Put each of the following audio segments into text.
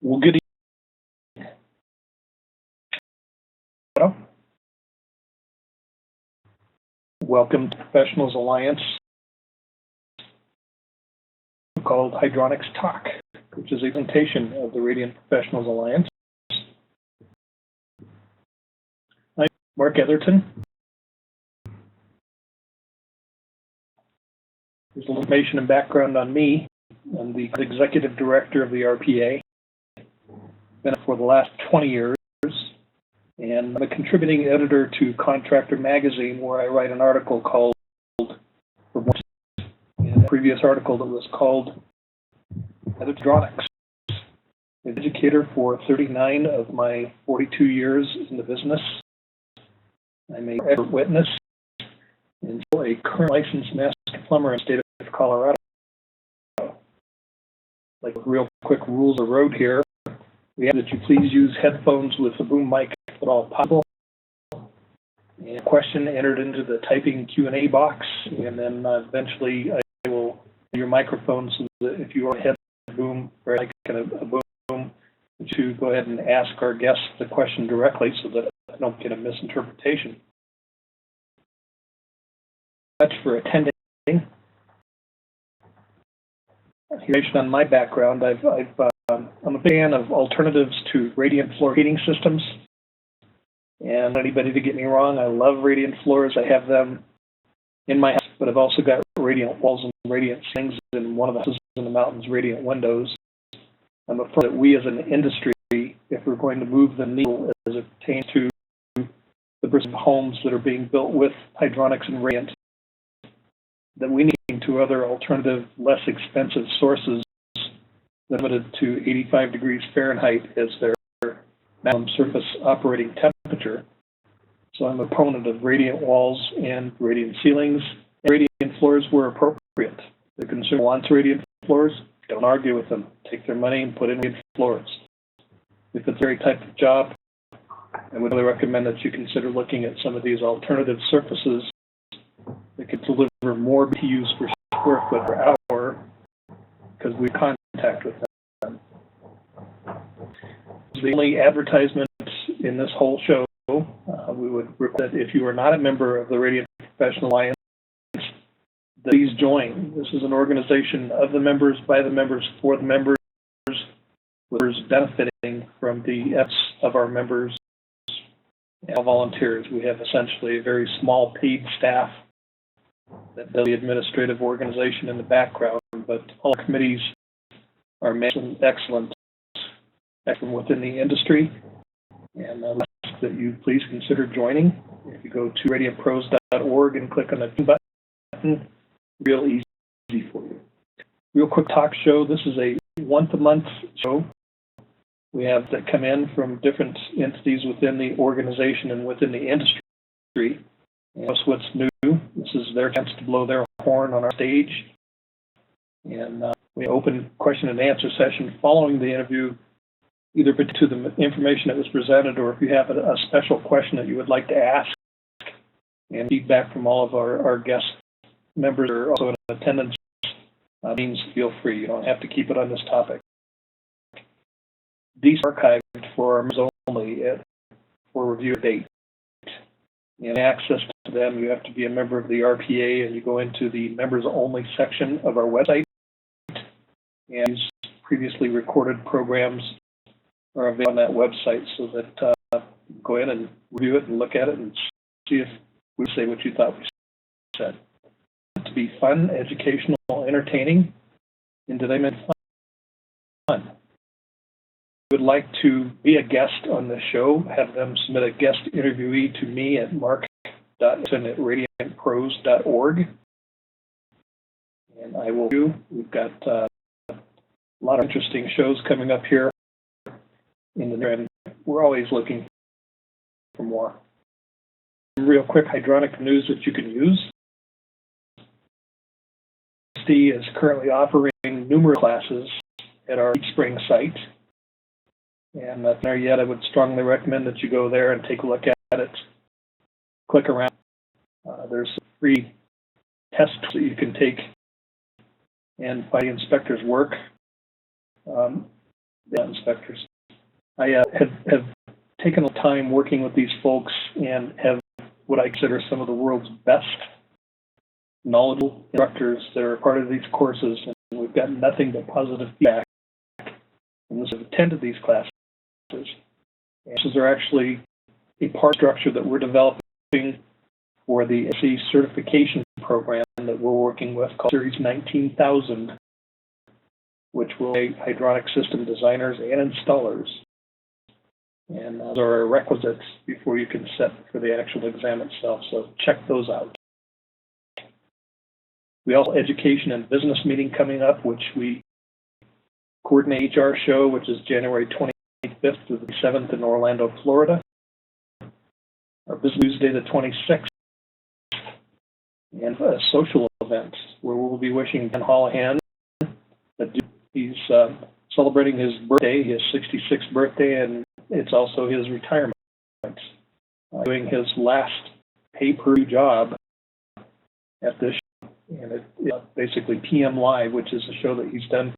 Well, good evening. Welcome to Professionals Alliance, called HydroniX Talk, which is a presentation of the Radiant Professionals Alliance. I'm Mark Etherton. There's a little information and background on me. I'm the Executive Director of the RPA. Been for the last 20 years, and I'm a contributing editor to Contractor Magazine, where I write an article called, and a previous article that was called HydroniX. I'm an educator for 39 of my 42 years in the business. I'm a expert witness and a current licensed master plumber in the state of Colorado. Like real quick rules of the road here. We ask that you please use headphones with a boom mic if at all possible. And a question entered into the typing Q&A box, and then eventually I will your microphone so that if you are a boom or like a boom, to go ahead and ask our guests the question directly so that I don't get a misinterpretation. Thank you for attending. Information on my background, I'm a fan of alternatives to radiant floor heating systems. And anybody to get me wrong, I love radiant floors. I have them in my house, but I've also got radiant walls and radiant ceilings in one of the houses in the mountains, radiant windows. I'm afraid that we as an industry, if we're going to move the needle as it pertains to the percent of homes that are being built with hydronics and radiant, that we need to other alternative, less expensive sources limited to 85 degrees Fahrenheit as their maximum surface operating temperature. So I'm a proponent of radiant walls and radiant ceilings. Radiant floors where appropriate. The consumer wants radiant floors, don't argue with them. Take their money and put in radiant floors. If it's a very type of job, I would really recommend that you consider looking at some of these alternative surfaces that could deliver more BTUs per square foot per hour because we contact with them. The only advertisement in this whole show, we would request that if you are not a member of the Radiant Professional Alliance, please join. This is an organization of the members, by the members, for the members, with members benefiting from the efforts of our members and volunteers. We have essentially a very small paid staff that does the administrative organization in the background, but all committees are excellent within the industry, and I ask that you please consider joining. If you go to radiantpros.org and click on the button, real easy for you. Real quick talk show. This is a once-a-month show. We have that come in from different entities within the organization and within the industry. And that's what's new. This is their chance to blow their horn on our stage. And we open question and answer session following the interview, either to the information that was presented, or if you have a special question that you would like to ask, and feedback from all of our guest members are also in attendance, means feel free. You don't have to keep it on this topic. These are archived for our members only for review date. And access to them, you have to be a member of the RPA, and you go into the members only section of our website, and previously recorded programs are available on that website, so that go in and review it and look at it and see if we say what you thought we said. To be fun, educational, entertaining, and did I mean fun? Would like to be a guest on the show, have them submit a guest interviewee to me at mark.etherton@radiantpros.org, and I will do. We've got a lot of interesting shows coming up here in the and we're always looking for more. Real quick hydronic news that you can use. ST is currently offering numerous classes at our spring site. And not there yet, I would strongly recommend that you go there and take a look at it. Click around. There's free tests that you can take and by the inspector's work. inspectors. I have taken a time working with these folks and have what I consider some of the world's best knowledgeable instructors that are part of these courses, and we've got nothing but positive feedback from those who have attended these classes. And these are actually a part structure that we're developing for the SC certification program that we're working with called Series 19,000, which will make hydronic system designers and installers. And those are requisites before you can set for the actual exam itself, so check those out. We also have education and business meeting coming up, which we coordinate HR show, which is January 25th through the 7th in Orlando, Florida. Our business Tuesday the 26th, and a social event where we'll be wishing Ben Hollahan that he's celebrating his birthday, his 66th birthday, and it's also his retirement. Doing his last pay-per-view job at this show, and it's basically PM Live, which is a show that he's done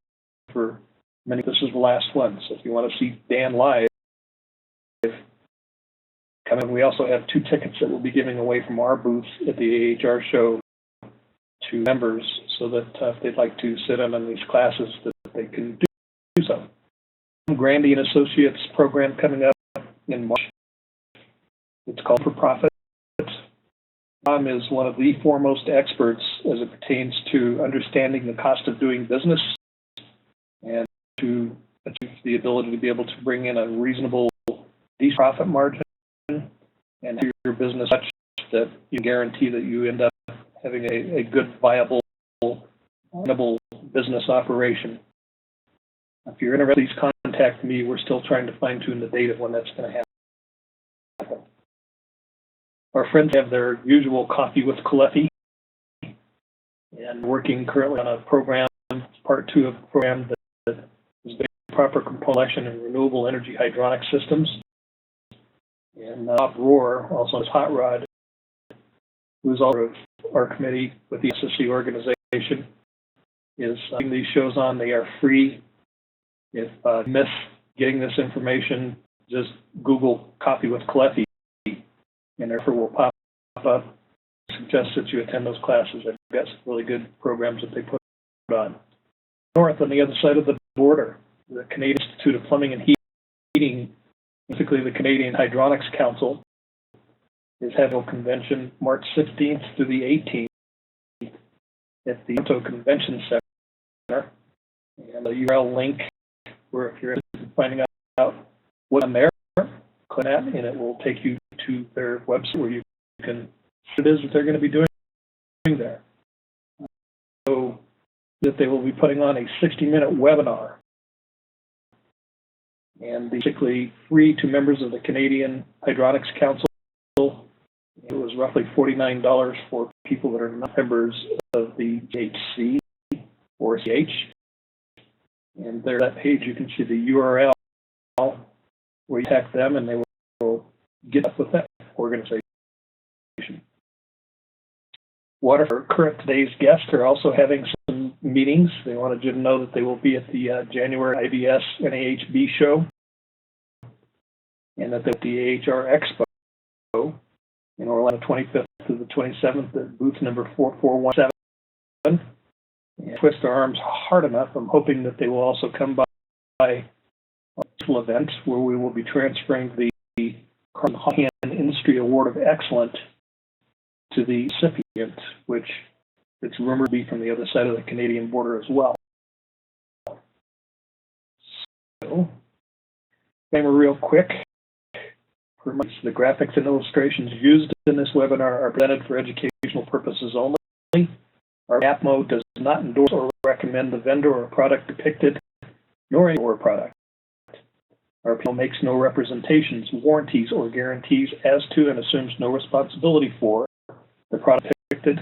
for many. This is the last one, so if you want to see Dan live, come in. We also have 2 tickets that we'll be giving away from our booth at the AHR show to members, so that if they'd like to sit in on these classes, that they can do so. Grandy and Associates program coming up in March. It's called For Profit. Tom is one of the foremost experts as it pertains to understanding the cost of doing business and to achieve the ability to be able to bring in a reasonable profit margin and have your business such that you guarantee that you end up having a good, viable business operation. If you're interested, please contact me. We're still trying to fine-tune the date of when that's going to happen. Our friends have their usual coffee with Coletti, and working currently on a program, part 2 of a program that is based on proper component selection and renewable energy hydronic systems. And Bob Rohr, also as Hot Rod, who is also of our committee with the SSC organization, is putting these shows on. They are free. If you miss getting this information, just Google Coffee with Coletti, and therefore will pop up. Suggest that you attend those classes. They've got some really good programs that they put on. North, on the other side of the border, the Canadian Institute of Plumbing and Heating, basically the Canadian Hydronics Council, is having a convention March 16th through the 18th at the Toronto Convention Center. And the URL link, where if you're interested in finding out what's on there, click that, and it will take you to their website where you can see what it is that they're going to be doing there. So that they will be putting on a 60-minute webinar, and basically free to members of the Canadian Hydronics Council. It was roughly $49 for people that are not members of the HC or CH. And there, that page, you can see the URL where you tag them, and they will get up with that organization. Water, current today's guests are also having some meetings. They wanted you to know that they will be at the January IBS NAHB show, and that they're at the AHR Expo in Orlando 25th to the 27th at booth number 4417. And twist their arms hard enough. I'm hoping that they will also come by a virtual event where we will be transferring the Carl Industry Award of Excellence to the recipient, which it's rumored to be from the other side of the Canadian border as well. So, real quick. The graphics and illustrations used in this webinar are presented for educational purposes only. Our APMO does not endorse or recommend the vendor or product depicted, nor any or product. Our panel makes no representations, warranties, or guarantees as to and assumes no responsibility for the product depicted,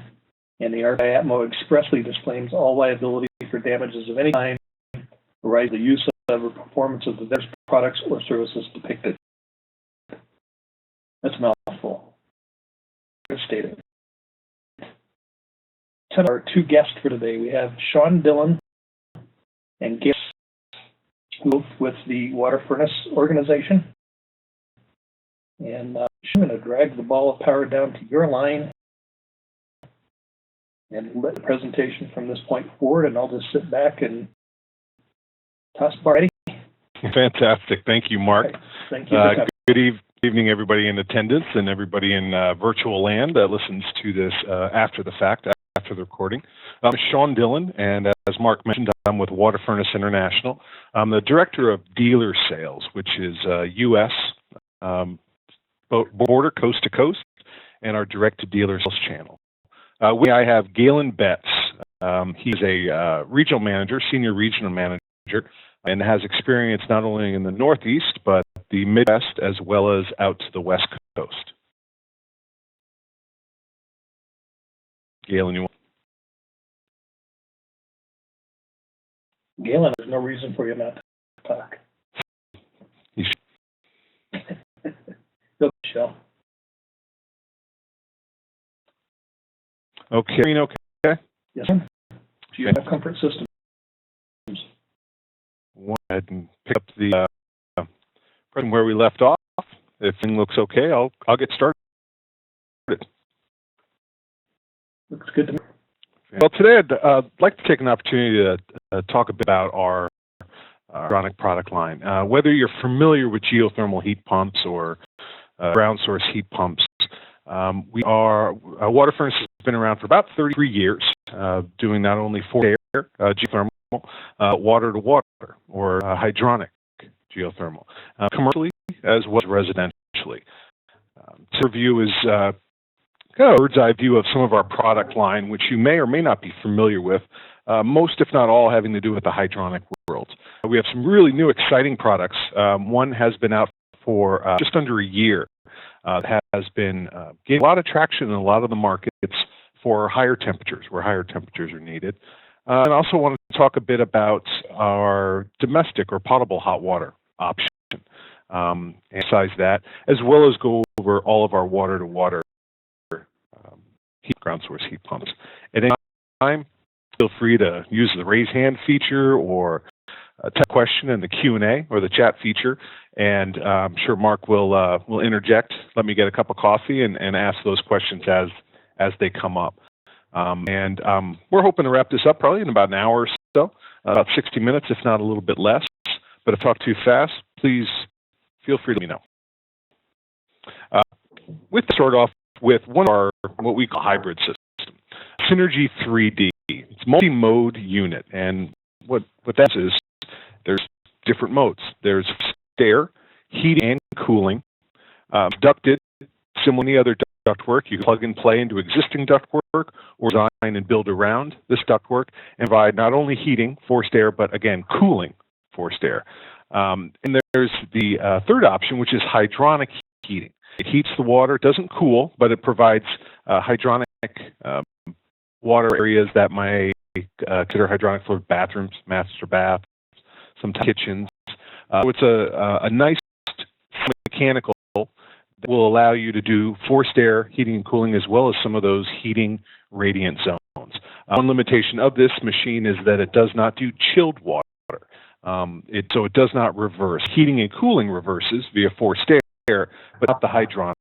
and the APMO expressly disclaims all liability for damages of any kind arising from the use of or performance of the vendor's products or services depicted. That's a mouthful. Stated. Our 2 guests for today. We have Sean Dillon and Galen. with the water furnace organization. And I'm going to drag the ball of power down to your line and let the presentation from this point forward, and I'll just sit back and toss the bar. Ready? Fantastic. Thank you, Mark. Okay. Thank you. Good evening, everybody in attendance and everybody in virtual land that listens to this after the fact, after the recording. I'm Sean Dillon, and as Mark mentioned, I'm with Water Furnace International. I'm the Director of Dealer Sales, which is U.S. border coast to coast, and our direct-to-dealer sales channel. I have Galen Betz. He's a regional manager, senior regional manager, and has experience not only in the Northeast, but the Midwest, as well as out to the West Coast. Galen, you want? Galen, there's no reason for you not to talk. Go, Michelle. Okay. Okay. Yes, sir. Do you have comfort systems? Go ahead and pick up the from where we left off. If things looks okay, I'll get started. Looks good to me. Well, today I'd like to take an opportunity to talk a bit about our HydroniX product line. Whether you're familiar with geothermal heat pumps or ground source heat pumps, Water Furnace has been around for about 33 years, doing not only forced air geothermal, water to water, or hydronic geothermal, commercially as well as residentially. This review is kind of a bird's eye view of some of our product line, which you may or may not be familiar with, most if not all having to do with the hydronic world. We have some really new exciting products. One has been out for just under a year. Has been gaining a lot of traction in a lot of the markets for higher temperatures, where higher temperatures are needed. And I also want to talk a bit about our domestic or potable hot water option, emphasize that, as well as go over all of our water-to-water ground source heat pumps. At any time, feel free to use the raise hand feature or type question in the Q&A or the chat feature, and I'm sure Mark will interject. Let me get a cup of coffee and ask those questions as they come up. We're hoping to wrap this up probably in about an hour or so, about 60 minutes, if not a little bit less. But if I talk too fast, please feel free to let me know. We'll start off with one of our what we call hybrid system, Synergy 3D. It's a multi-mode unit, and what that is there's different modes. There's air, heating, and cooling, ducted, similar to any other ductwork. You can plug and play into existing ductwork or design and build around this ductwork and provide not only heating, forced air, but again, cooling, forced air. And there's the third option, which is hydronic heating. It heats the water, doesn't cool, but it provides hydronic water areas that might consider hydronic for bathrooms, master bath, sometimes kitchens. So it's a nice mechanical that will allow you to do forced air, heating and cooling, as well as some of those heating radiant zones. One limitation of this machine is that it does not do chilled water. So it does not reverse. Heating and cooling reverses via forced air, but not the hydronic.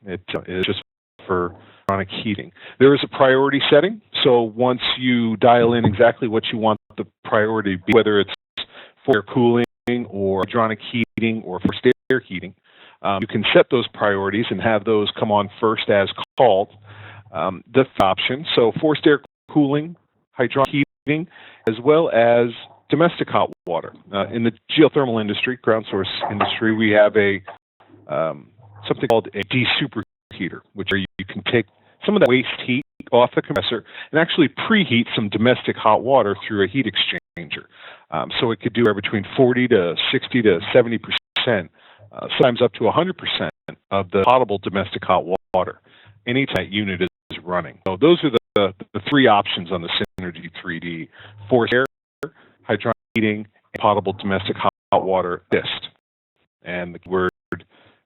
It is just for hydronic heating. There is a priority setting, so once you dial in exactly what you want the priority to be, whether it's for air cooling or hydronic heating or forced air heating, you can set those priorities and have those come on first as called. The option, so forced air cooling, hydronic heating, as well as domestic hot water. In the geothermal industry, ground source industry, we have a something called a de-superheater, which you can take some of the waste heat off the compressor and actually preheat some domestic hot water through a heat exchanger. So it could do between 40 to 60 to 70%, sometimes up to 100% of the potable domestic hot water anytime that unit is running. So those are the three options on the Synergy 3D: forced air, hydronic heating, and potable domestic hot water assist. And the word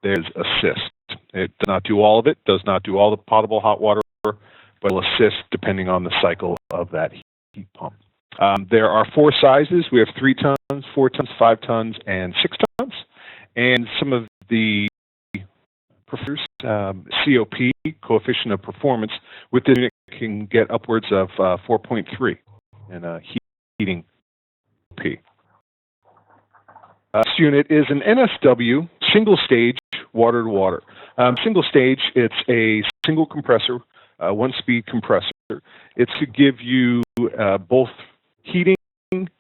there is assist. It does not do all of it, does not do all the potable hot water, but will assist depending on the cycle of that heat pump. There are 4 sizes. We have 3 tons, 4 tons, 5 tons, and 6 tons. And some of the prefers COP, coefficient of performance, with this unit can get upwards of 4.3 in heating P. This unit is an NSW single stage water to water. Single stage, it's a single compressor, 1-speed compressor. It's to give you both heating and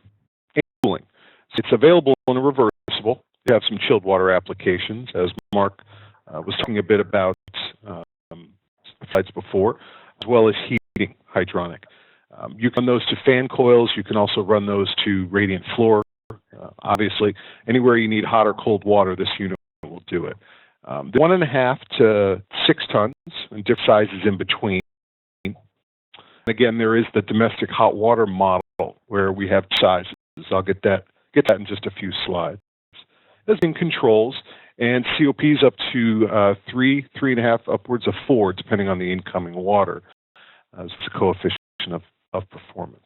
cooling. It's available in a reversible. You have some chilled water applications, as Mark was talking a bit about slides before, as well as heating, hydronic. You can run those to fan coils. You can also run those to radiant floor. Obviously, anywhere you need hot or cold water, this unit will do it. The 1.5 to 6 tons and different sizes in between. Again, there is the domestic hot water model where we have sizes. I'll get that in just a few slides. There's in controls and COPs up to 3, 3.5, upwards of 4, depending on the incoming water. It's a coefficient of performance.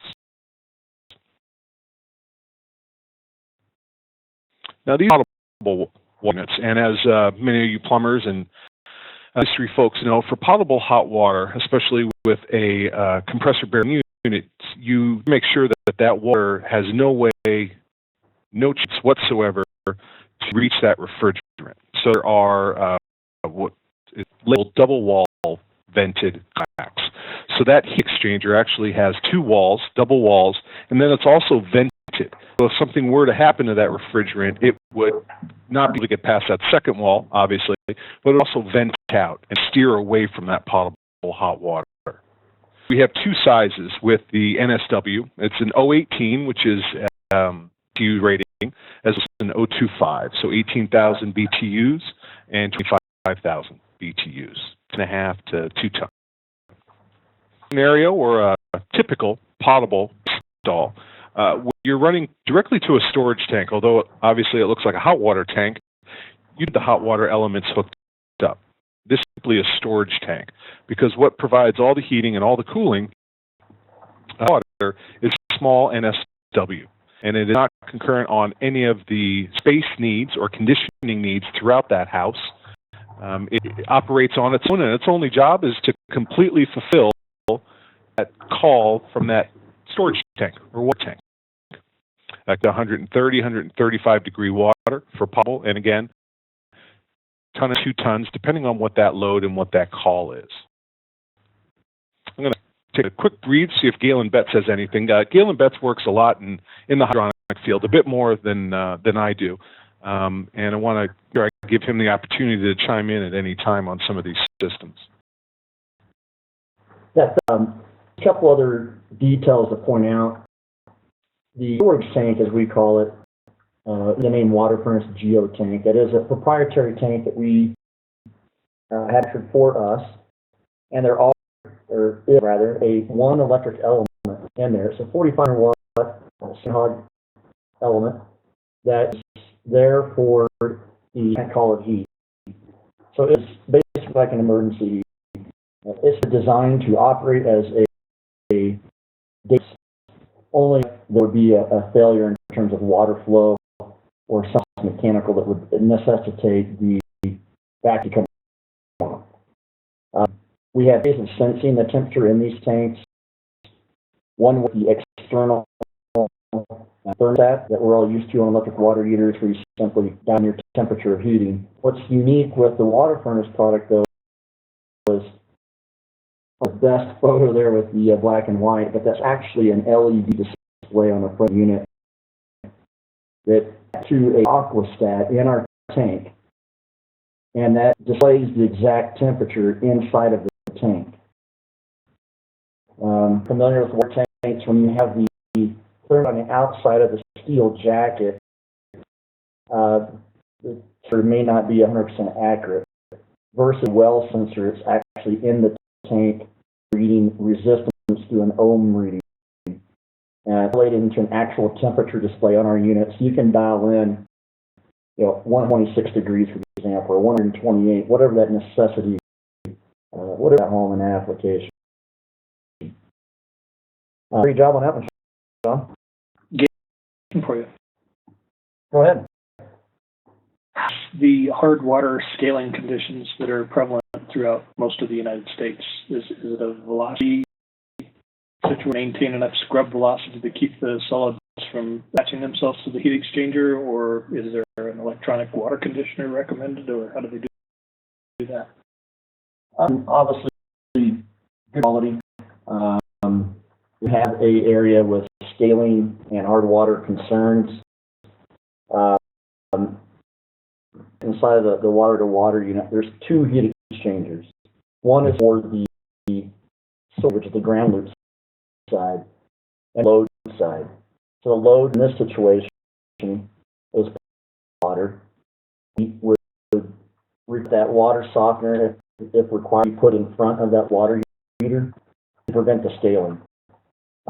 Now these are potable units, and as many of you plumbers and industry folks know, for potable hot water, especially with a compressor bearing unit, you make sure that water has no chance whatsoever to reach that refrigerant. So there are what is labeled double wall vented cracks. So that heat exchanger actually has 2 walls, double walls, and then it's also vented. So if something were to happen to that refrigerant, it would not be able to get past that second wall, obviously, but it would also vent out and steer away from that potable hot water. We have 2 sizes with the NSW. It's an 018, which is BTU rating, as well as an 025, so 18,000 BTUs and 25,000 BTUs, 1.5 to 2 tons. Scenario or a typical potable stall. You're running directly to a storage tank, although obviously it looks like a hot water tank. You need the hot water elements hooked up. This is simply a storage tank, because what provides all the heating and all the cooling water is small NSW, and it is not concurrent on any of the space needs or conditioning needs throughout that house. It operates on its own, and its only job is to completely fulfill that call from that storage tank or water tank. Like 130, 135 degree water for potable, and again, 1 to 2 tons, depending on what that load and what that call is. I'm going to take a quick breathe, see if Galen Betz has anything. Galen Betz works a lot in the hydronic field, a bit more than I do, and I want to give him the opportunity to chime in at any time on some of these systems. Yeah, a couple other details to point out. The storage tank, as we call it, the main water furnace geo tank, that is a proprietary tank that we had for us, and there is a 1 electric element in there. It's a 4,500 watt hog element that's there for the tank call of heat. So it's basically like an emergency heat. It's designed to operate as a only there would be a failure in terms of water flow or something mechanical that would necessitate the vacuum coming on. We have ways of sensing the temperature in these tanks. One with the external thermostat that we're all used to on electric water heaters, where you simply down your temperature of heating. What's unique with the water furnace product, though, was the best photo there with the black and white, but that's actually an LED display on the front unit that to a aquastat in our tank, and that displays the exact temperature inside of the tank. Familiar with water tanks, when you have the thermostat on the outside of the steel jacket, it may not be 100% accurate, versus well sensor, it's actually in the tank reading resistance to an ohm reading. Related into an actual temperature display on our units. You can dial in, 126 degrees, for example, or 128, whatever that necessity, whatever that home and application. Great job on that one, For you. Go ahead. The hard water scaling conditions that are prevalent throughout most of the United States, is it a velocity situation, maintain enough scrub velocity to keep the solids from attaching themselves to the heat exchanger, or is there an electronic water conditioner recommended, or how do they do that? Obviously, good quality. We have an area with scaling and hard water concerns. Inside of the water-to-water unit, there's two heat exchangers. One is for the which is the ground loop side, and load side. So the load in this situation is water. We would that water softener, if required, put in front of that water heater to prevent the scaling.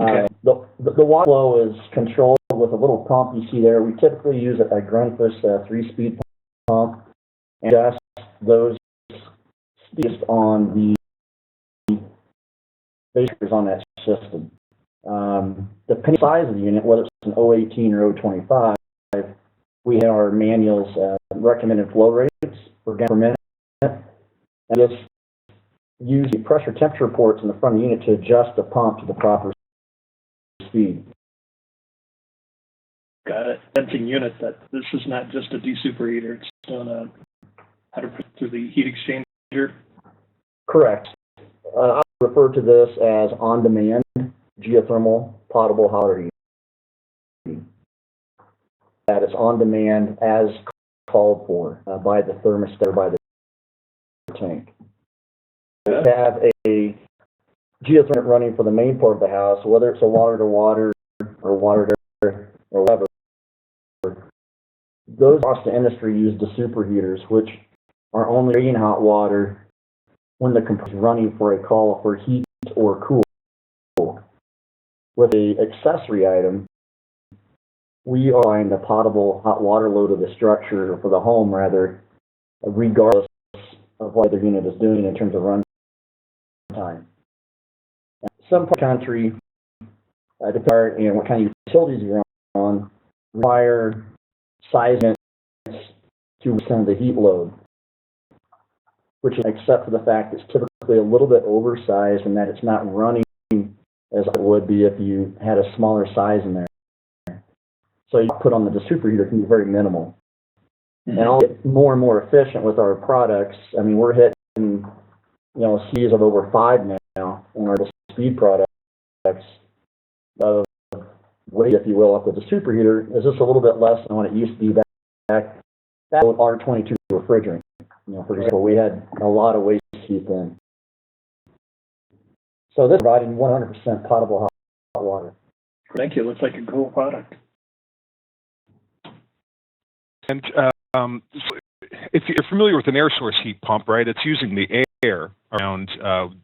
Okay. The water flow is controlled with a little pump you see there. We typically use a Grundfos 3-speed pump and adjust those based on the basically on that system. Depending on the size of the unit, whether it's an 018 or 025, we have our manuals recommended flow rates per gallon per minute, and just use the pressure temperature reports in the front of the unit to adjust the pump to the proper speed. Got it. Sensing unit that this is not just a desuperheater, it's doing a 100% through the heat exchanger. Correct. I refer to this as on-demand geothermal potable hot water heating. That is on-demand as called for by the thermostat or by the tank. We have a geothermal running for the main part of the house, whether it's a water-to-water or water-to-air or whatever. Those across the industry use the superheaters, which are only radiating hot water when the compressor is running for a call for heat or cool. With an accessory item, we are applying the potable hot water load of the structure for the home, rather, regardless of what the unit is doing in terms of run time. Some part of the country, depending on what kind of utilities you're on, require sizing to send the heat load, which is except for the fact it's typically a little bit oversized and that it's not running as it would be if you had a smaller size in there. So you put on the superheater can be very minimal. Mm-hmm. And I'll get more and more efficient with our products. I mean, we're hitting, C's of over 5 now in our speed products of weight, if you will, up with the superheater is just a little bit less than what it used to be back with R22 refrigerant. For example, we had a lot of waste heat then. So this is providing 100% potable hot water. Thank you. Looks like a cool product. And if you're familiar with an air source heat pump, right, it's using the air around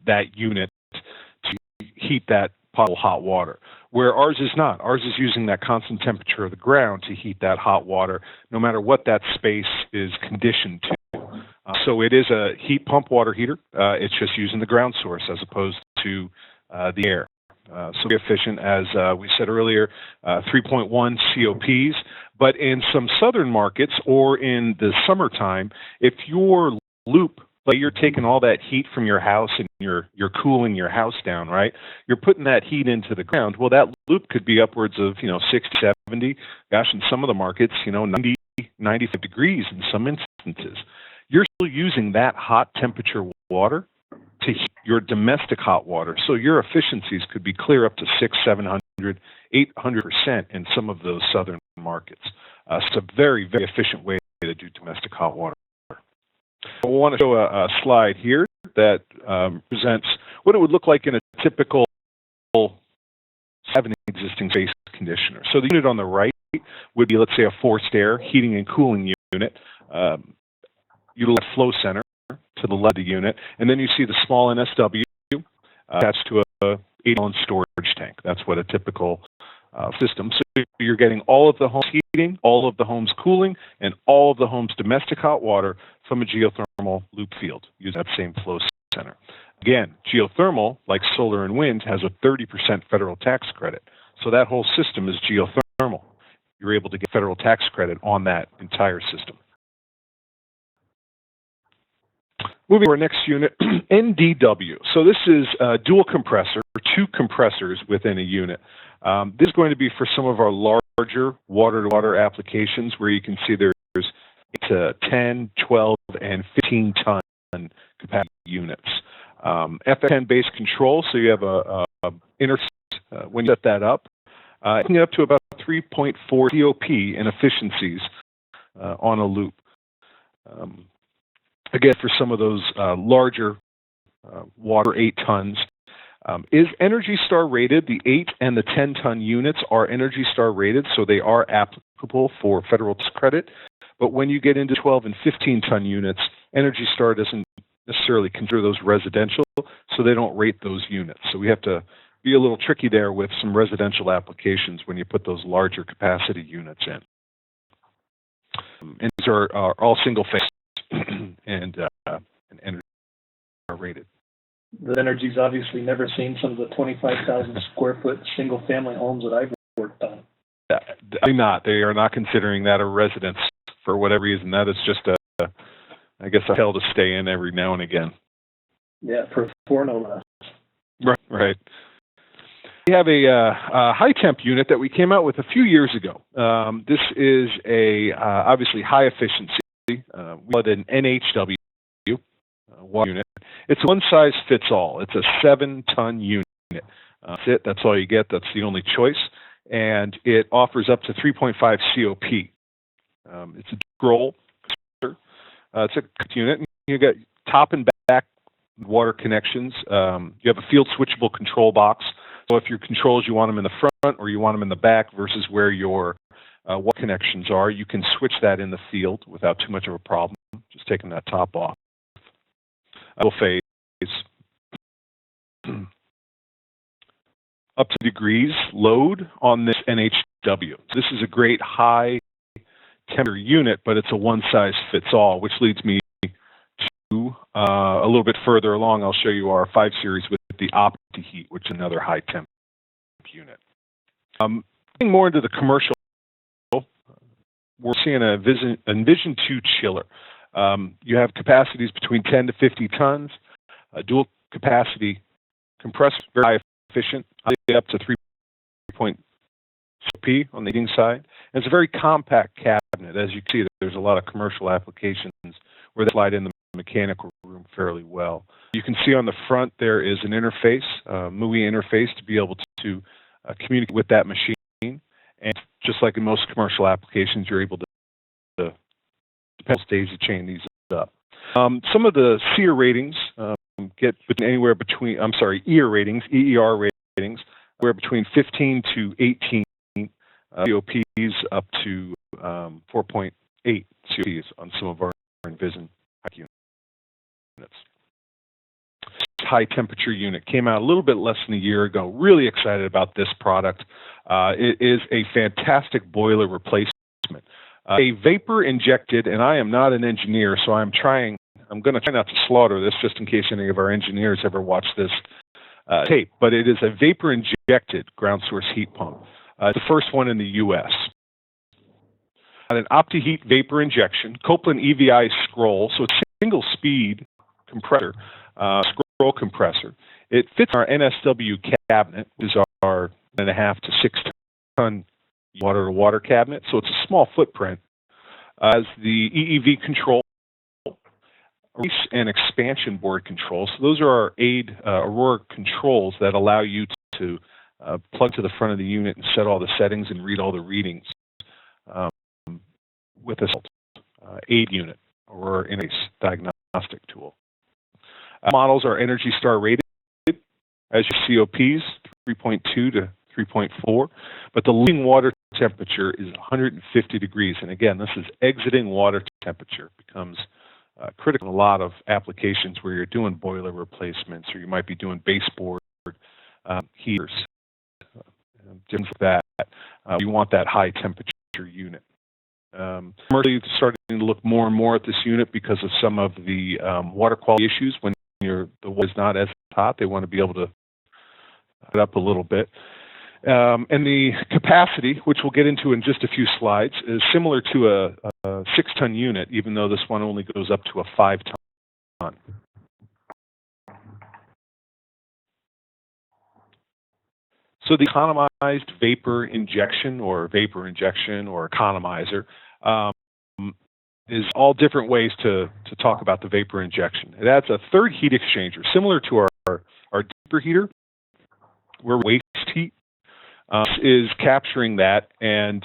that unit to heat that potable hot water, where ours is not. Ours is using that constant temperature of the ground to heat that hot water, no matter what that space is conditioned to. So it is a heat pump water heater. It's just using the ground source as opposed to the air. So very efficient, as we said earlier, 3.1 COPs. But in some southern markets or in the summertime, if your loop, like you're taking all that heat from your house and you're cooling your house down, right? You're putting that heat into the ground. Well, that loop could be upwards of 60, 70. Gosh, in some of the markets, 90, 95 degrees in some instances. You're still using that hot temperature water to heat your domestic hot water. So your efficiencies could be clear up to 600, 700, 800% in some of those southern markets. It's a very, very efficient way to do domestic hot water. I want to show a slide here that presents what it would look like in a typical having an existing space conditioner. So the unit on the right would be, let's say, a forced air heating and cooling unit. You'll have flow center to the left of the unit, and then you see the small NSW attached to a 8-gallon storage tank. That's what a typical system. So you're getting all of the home's heating, all of the home's cooling, and all of the home's domestic hot water from a geothermal loop field using that same flow center. Again, geothermal, like solar and wind, has a 30% federal tax credit. So that whole system is geothermal. You're able to get federal tax credit on that entire system. Moving to our next unit, NDW. So this is a dual compressor, two compressors within a unit. This is going to be for some of our larger water-to-water applications where you can see there's 10, 12, and 15-ton capacity units. FX10-based control, so you have a when you set that up, you can get up to about 3.4 COP in efficiencies on a loop. Again, for some of those larger water 8 tons, is Energy Star rated. The 8 and the 10-ton units are Energy Star rated, so they are applicable for federal tax credit. But when you get into 12 and 15-ton units, Energy Star doesn't necessarily consider those residential, so they don't rate those units. So we have to be a little tricky there with some residential applications when you put those larger capacity units in. And these are all single phase and Energy Star rated. The Energy's obviously never seen some of the 25,000 square foot single family homes that I've worked on. They are not considering that a residence for whatever reason. That is just I guess a hell to stay in every now and again. Yeah, for no less. Right. We have a high temp unit that we came out with a few years ago. This is obviously high efficiency. We call it an NHW water unit. It's one size fits all. It's a 7-ton unit. That's it. That's all you get. That's the only choice. And it offers up to 3.5 COP. It's a scroll. It's a unit. You get top and back water connections. You have a field switchable control box. So if your controls, you want them in the front or you want them in the back versus where your water connections are, you can switch that in the field without too much of a problem, just taking that top off. Phase up to degrees load on this NHW. This is a great high temperature unit, but it's a one-size-fits-all, which leads me to a little bit further along. I'll show you our 5 series with the OptiHeat, which is another high temp unit. Getting more into the commercial, we're seeing a Envision 2 chiller. You have capacities between 10 to 50 tons, a dual capacity compressor, very high efficient, up to 3.0 CP on the heating side. And it's a very compact cabinet. As you can see, there's a lot of commercial applications where they slide in the mechanical room fairly well. You can see on the front there is an interface, MUI interface, to be able to communicate with that machine. And just like in most commercial applications, you're able to daisy chain these up. Some of the SEER ratings get anywhere between, EER ratings, where between 15 to 18 COPs up to 4.8 COPs on some of our Envision units. High temperature unit came out a little bit less than a year ago. Really excited about this product. It is a fantastic boiler replacement. A vapor injected, and I am not an engineer, so I'm going to try not to slaughter this just in case any of our engineers ever watch this tape, but it is a vapor injected ground source heat pump. It's the first one in the U.S. An OptiHeat vapor injection, Copeland EVI scroll, so it's a single speed compressor, scroll compressor. It fits our NSW cabinet, which is our 1.5 to 6 ton water-to-water cabinet, so it's a small footprint. As the EEV control and expansion board controls, so those are our Aurora controls that allow you to plug to the front of the unit and set all the settings and read all the readings with a aid unit or in a diagnostic tool. Models are Energy Star rated, as your COPs, 3.2 to 3.4, but the leading water temperature is 150 degrees. And again, this is exiting water temperature. It becomes critical in a lot of applications where you're doing boiler replacements or you might be doing baseboard heaters, things like that. You want that high temperature unit. Commercially, starting to look more and more at this unit because of some of the water quality issues. When the water is not as hot, they want to be able to put it up a little bit. And the capacity, which we'll get into in just a few slides, is similar to a 6-ton unit, even though this one only goes up to a 5-ton. So the economized vapor injection or economizer is all different ways to talk about the vapor injection. It adds a third heat exchanger, similar to our deeper heater, where waste heat is capturing that and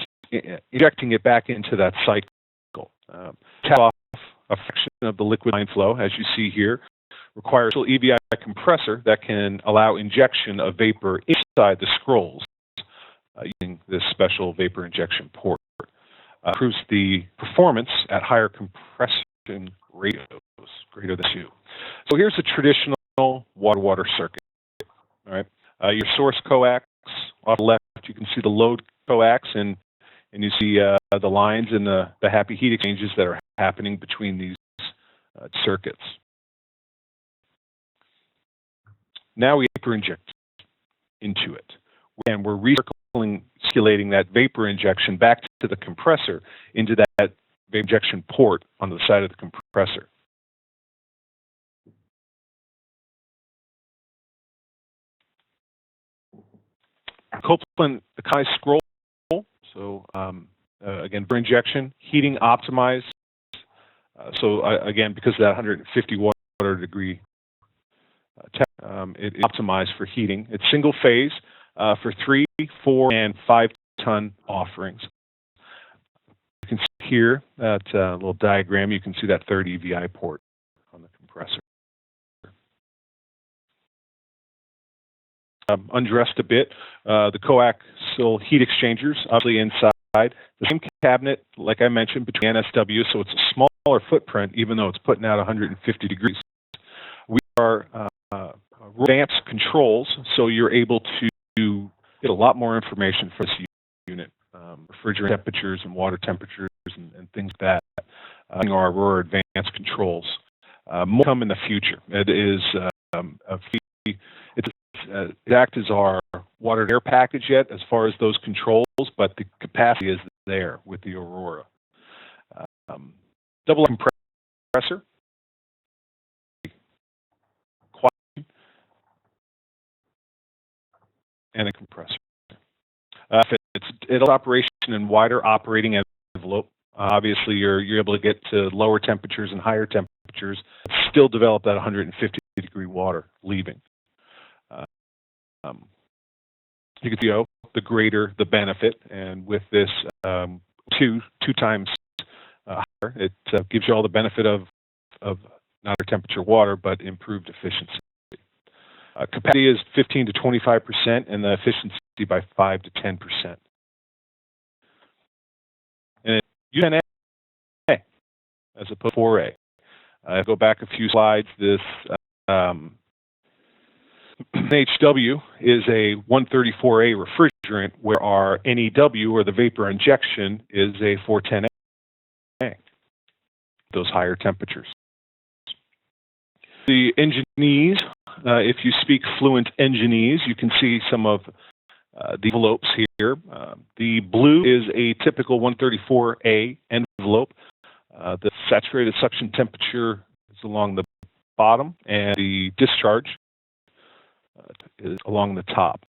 injecting it back into that cycle. Tap off a fraction of the liquid line flow, as you see here, requires an EVI compressor that can allow injection of vapor inside the scrolls using this special vapor injection port. Improves the performance at higher compression ratios, greater than 2. So here's a traditional water-water circuit. All right, your source coax off the left, you can see the load coax, and you see the lines and the happy heat exchanges that are happening between these circuits. Now we vapor inject into it, and we're recirculating that vapor injection back to the compressor into that vapor injection port on the side of the compressor. Copeland Akai scroll, so again, vapor injection, heating optimized. Again, because of that 150 water degree it is optimized for heating. It's single phase for 3, 4, and 5-ton offerings. You can see here that little diagram. You can see that third EVI port on the compressor. Undressed a bit. The coaxial heat exchangers, obviously inside. The same cabinet, like I mentioned, between NSW, so it's a smaller footprint, even though it's putting out 150 degrees. We are advanced controls, so you're able to get a lot more information for this unit, refrigerant temperatures and water temperatures and things like that. Our Aurora advanced controls. More come in the future. It is it acts as our water and air package yet as far as those controls, but the capacity is there with the Aurora. Double compressor. And a compressor. It's operation in wider operating envelope. Obviously, you're able to get to lower temperatures and higher temperatures, still develop that 150 degree water leaving. You can see the greater the benefit, and with this two times higher, it gives you all the benefit of not higher temperature water, but improved efficiency. Capacity is 15 to 25%, and the efficiency by 5 to 10%. And U10A as opposed to 4A. Go back a few slides. This HW is a 134A refrigerant, where our NEW, or the vapor injection, is a 410A. Those higher temperatures. The engineers, if you speak fluent engineers, you can see some of the envelopes here. The blue is a typical 134A envelope. The saturated suction temperature is along the bottom, and the discharge is along the top.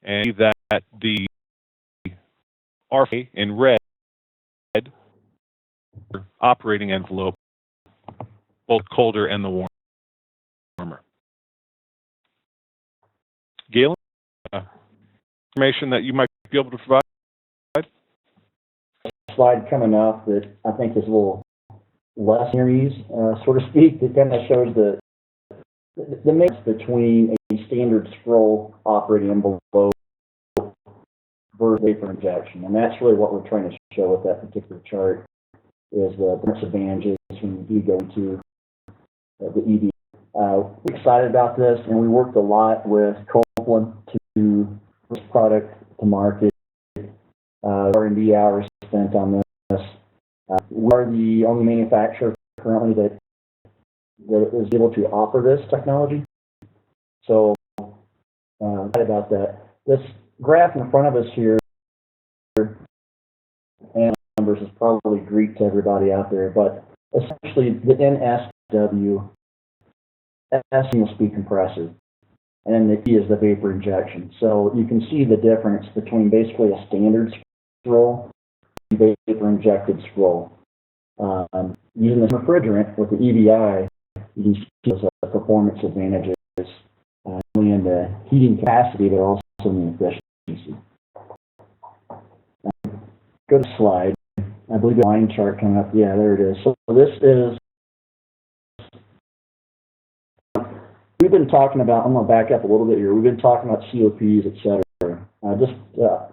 And that the RFA in red operating envelope, both colder and the warmer. Galen, information that you might be able to provide? Slide coming up that I think is a little less series, so to speak, that kind of shows the mix between a standard scroll operating envelope versus vapor injection, and that's really what we're trying to show with that particular chart, is the disadvantages when you go into the EV. We're excited about this, and we worked a lot with Copeland to bring this product to market. R&D hours spent on this. We are the only manufacturer currently that is able to offer this technology. So excited about that. This graph in front of us here, and numbers is probably Greek to everybody out there, but essentially the NSW, S single speed compressor, and then the E is the vapor injection. So you can see the difference between basically a standard scroll and vapor injected scroll. Using the refrigerant with the EVI, you can see those performance advantages, only in the heating capacity, but also in the efficiency. Go to slide. I believe the line chart coming up. Yeah, there it is. So this is, we've been talking about, I'm going to back up a little bit here. We've been talking about COPs, et cetera. Just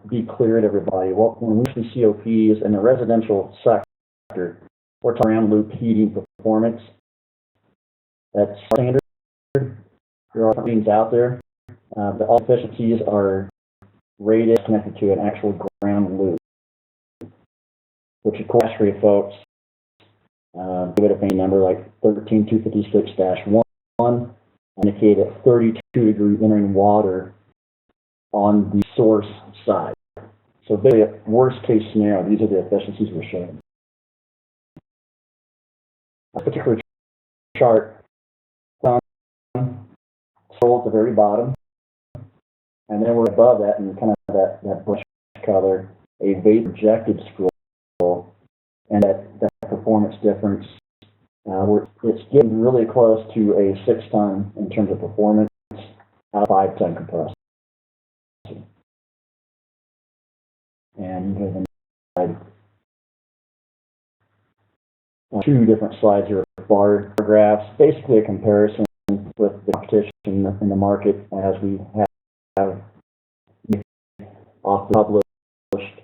be clear to everybody. Well, when we see COPs in the residential sector, we're talking around loop heating performance. That's standard. There are things out there, but all efficiencies are rated connected to an actual ground loop, which of course for you folks, give it a main number like 13256-1, indicate at 32 degree entering water on the source side. So basically, worst case scenario, these are the efficiencies we're showing. A particular chart, scroll at the very bottom, and then we're above that in kind of that brush color, a vapor injected scroll, and that performance difference, it's getting really close to a 6-ton in terms of performance out of 5-ton compressor. And you can slide two different slides here, bar graphs, basically a comparison with the competition in the market as we have off the published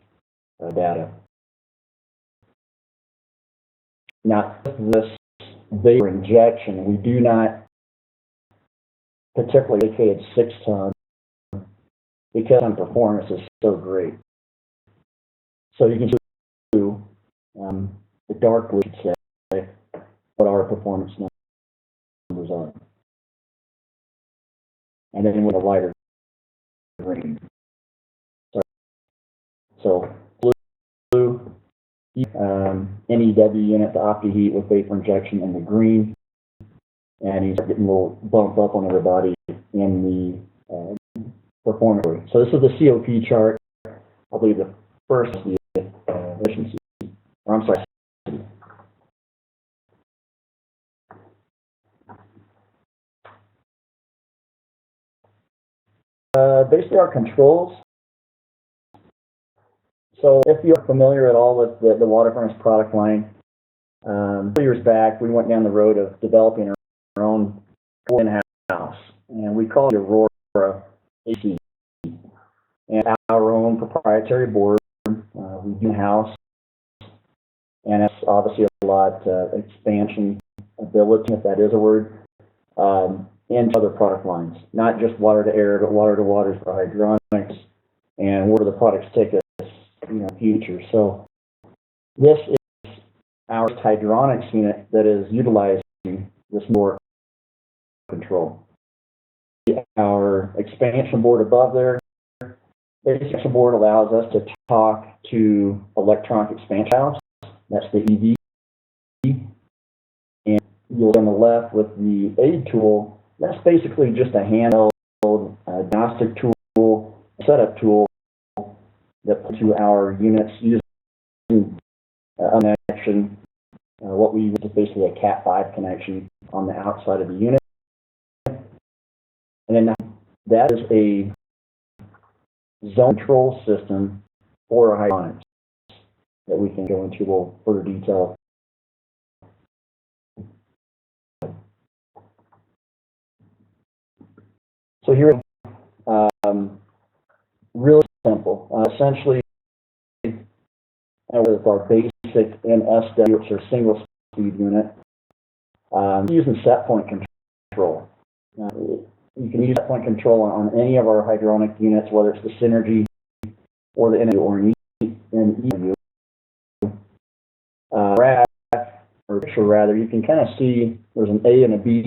data. Now, this vapor injection, we do not particularly indicate 6-ton because our performance is so great. So you can see the dark blue should say what our performance numbers are. And then with a lighter green. So blue, NEW unit to OptiHeat with vapor injection in the green, and he's getting a little bump up on everybody in the performance. So this is the COP chart. I believe the first is the efficiency. Or I'm sorry. Basically our controls. So if you're familiar at all with the water furnace product line, a few years back we went down the road of developing our own in-house, and we call it Aurora AC, and our own proprietary board we do in-house, and that's obviously a lot expansion ability, if that is a word, into other product lines, not just water to air, but water to waters for HydroniX, and where the products take us in the future. So this is our HydroniX unit that is utilizing this more control. Our expansion board above there, the expansion board allows us to talk to electronic expansion valves. That's the EV. And you'll see on the left with the aid tool, that's basically just a handheld diagnostic tool, setup tool that puts to our units using a connection. What we use is basically a Cat 5 connection on the outside of the unit. And then that is a zone control system for our HydroniX that we can go into a little further detail. So here, really simple. Essentially, with our basic NSW, which are single speed unit, using set point control. You can use set point control on any of our hydronic units, whether it's the Synergy or the NW or an EW. Picture rather, you can kind of see there's an A and a B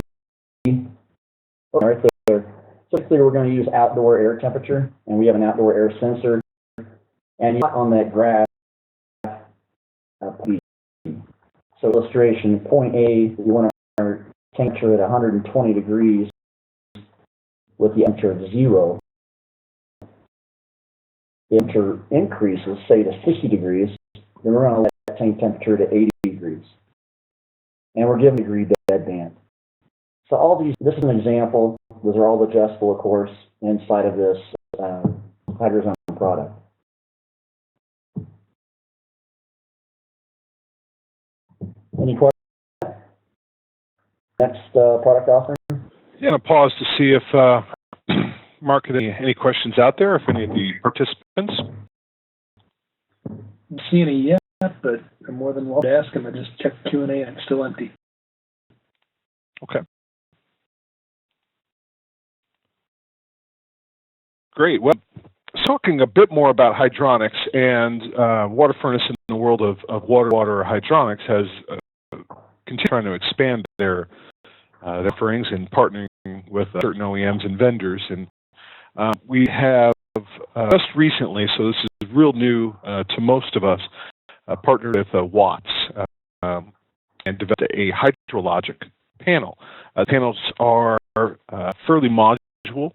right there. So typically we're going to use outdoor air temperature, and we have an outdoor air sensor. And on that graph, so illustration, point A, we want our temperature at 120 degrees with the temperature of 0. The temperature increases, say, to 60 degrees, then we're going to let that tank temperature to 80 degrees. And we're given a degree bed band. So all these, this is an example. Those are all adjustable, of course, inside of this HydroZone product. Any questions? Next product offering? Yeah, I'm going to pause to see if Mark had any questions out there, if any of the participants. Don't see any yet, but I'm more than welcome to ask them. I just checked Q&A and it's still empty. Okay. Great. Well, talking a bit more about HydroniX and water furnace in the world of water hydronics has continued trying to expand their offerings and partnering with certain OEMs and vendors. And we have just recently, so this is real new to most of us, partnered with Watts and developed a hydrologic panel. Panels are fairly modular.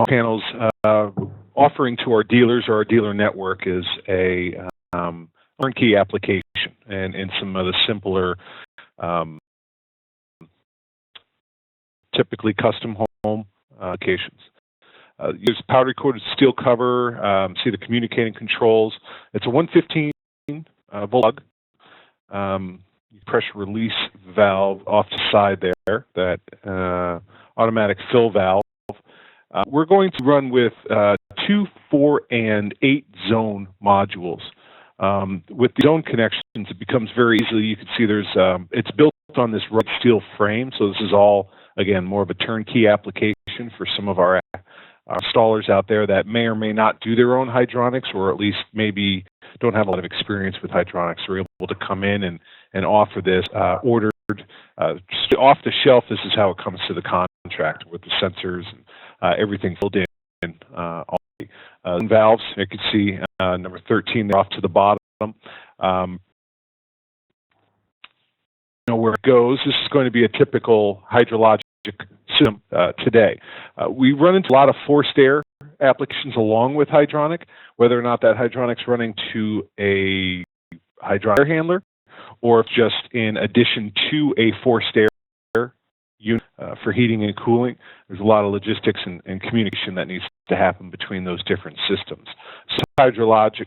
Panels offering to our dealers or our dealer network is a turnkey application and in some of the simpler, typically custom home applications. Use powder coated steel cover, see the communicating controls. It's a 115 volt pressure release valve off the side there, that automatic fill valve. We're going to run with 2, 4, and 8 zone modules. With the zone connections, it becomes very easily, you can see there's, it's built on this rugged steel frame, so this is all, again, more of a turnkey application for some of our installers out there that may or may not do their own hydronics, or at least maybe don't have a lot of experience with hydronics. They're able to come in and offer this ordered, off the shelf. This is how it comes to the contractor with the sensors and everything filled in. All the valves, you can see number 13 there off to the bottom. You know where it goes. This is going to be a typical hydrologic system today. We run into a lot of forced air applications along with hydronic, whether or not that hydronic's running to a hydronic air handler or if just in addition to a forced air unit for heating and cooling. There's a lot of logistics and communication that needs to happen between those different systems. So hydrologic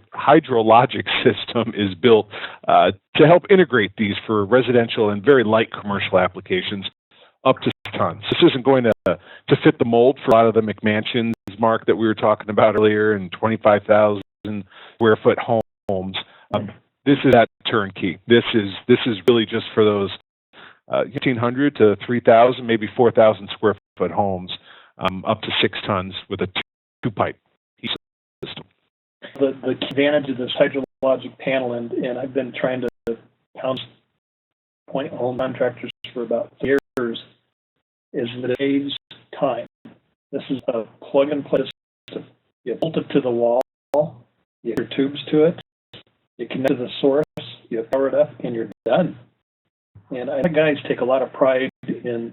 system is built to help integrate these for residential and very light commercial applications up to tons. This isn't going to fit the mold for a lot of the McMansions, Mark, that we were talking about earlier, and 25,000 square foot homes. This is that turnkey. This is really just for those 1,500 to 3,000, maybe 4,000 square foot homes, up to 6 tons with a two-pipe system. The advantage of this hydrologic panel, and I've been trying to pound point home contractors for about years, is that it saves time. This is a plug-and-play system. You bolt it to the wall, you get your tubes to it, you connect to the source, you power it up, and you're done. And I think guys take a lot of pride in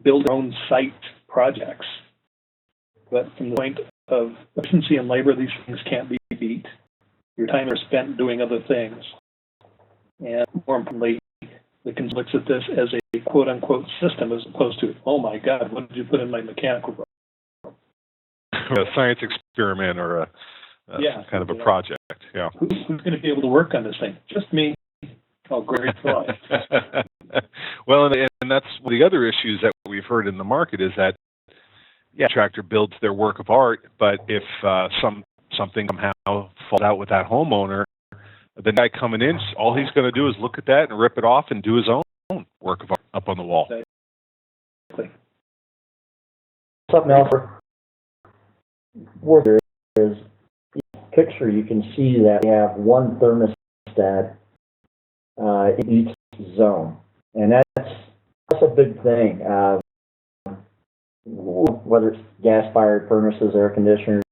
building their own site projects. But from the point of efficiency and labor, these things can't be beat. Your time is spent doing other things. And more importantly, the consumer looks at this as a quote-unquote system as opposed to, oh my God, what did you put in my mechanical room? A science experiment or kind of a project. Yeah. Who's going to be able to work on this thing? Just me. Oh, great thought. Well, and that's one of the other issues that we've heard in the market is that, contractor builds their work of art, but if something somehow falls out with that homeowner, the guy coming in, all he's going to do is look at that and rip it off and do his own work of art up on the wall. Exactly. Something else worth is picture. You can see that we have one thermostat in each zone, and that's a big thing. whether it's gas-fired furnaces, air conditioners,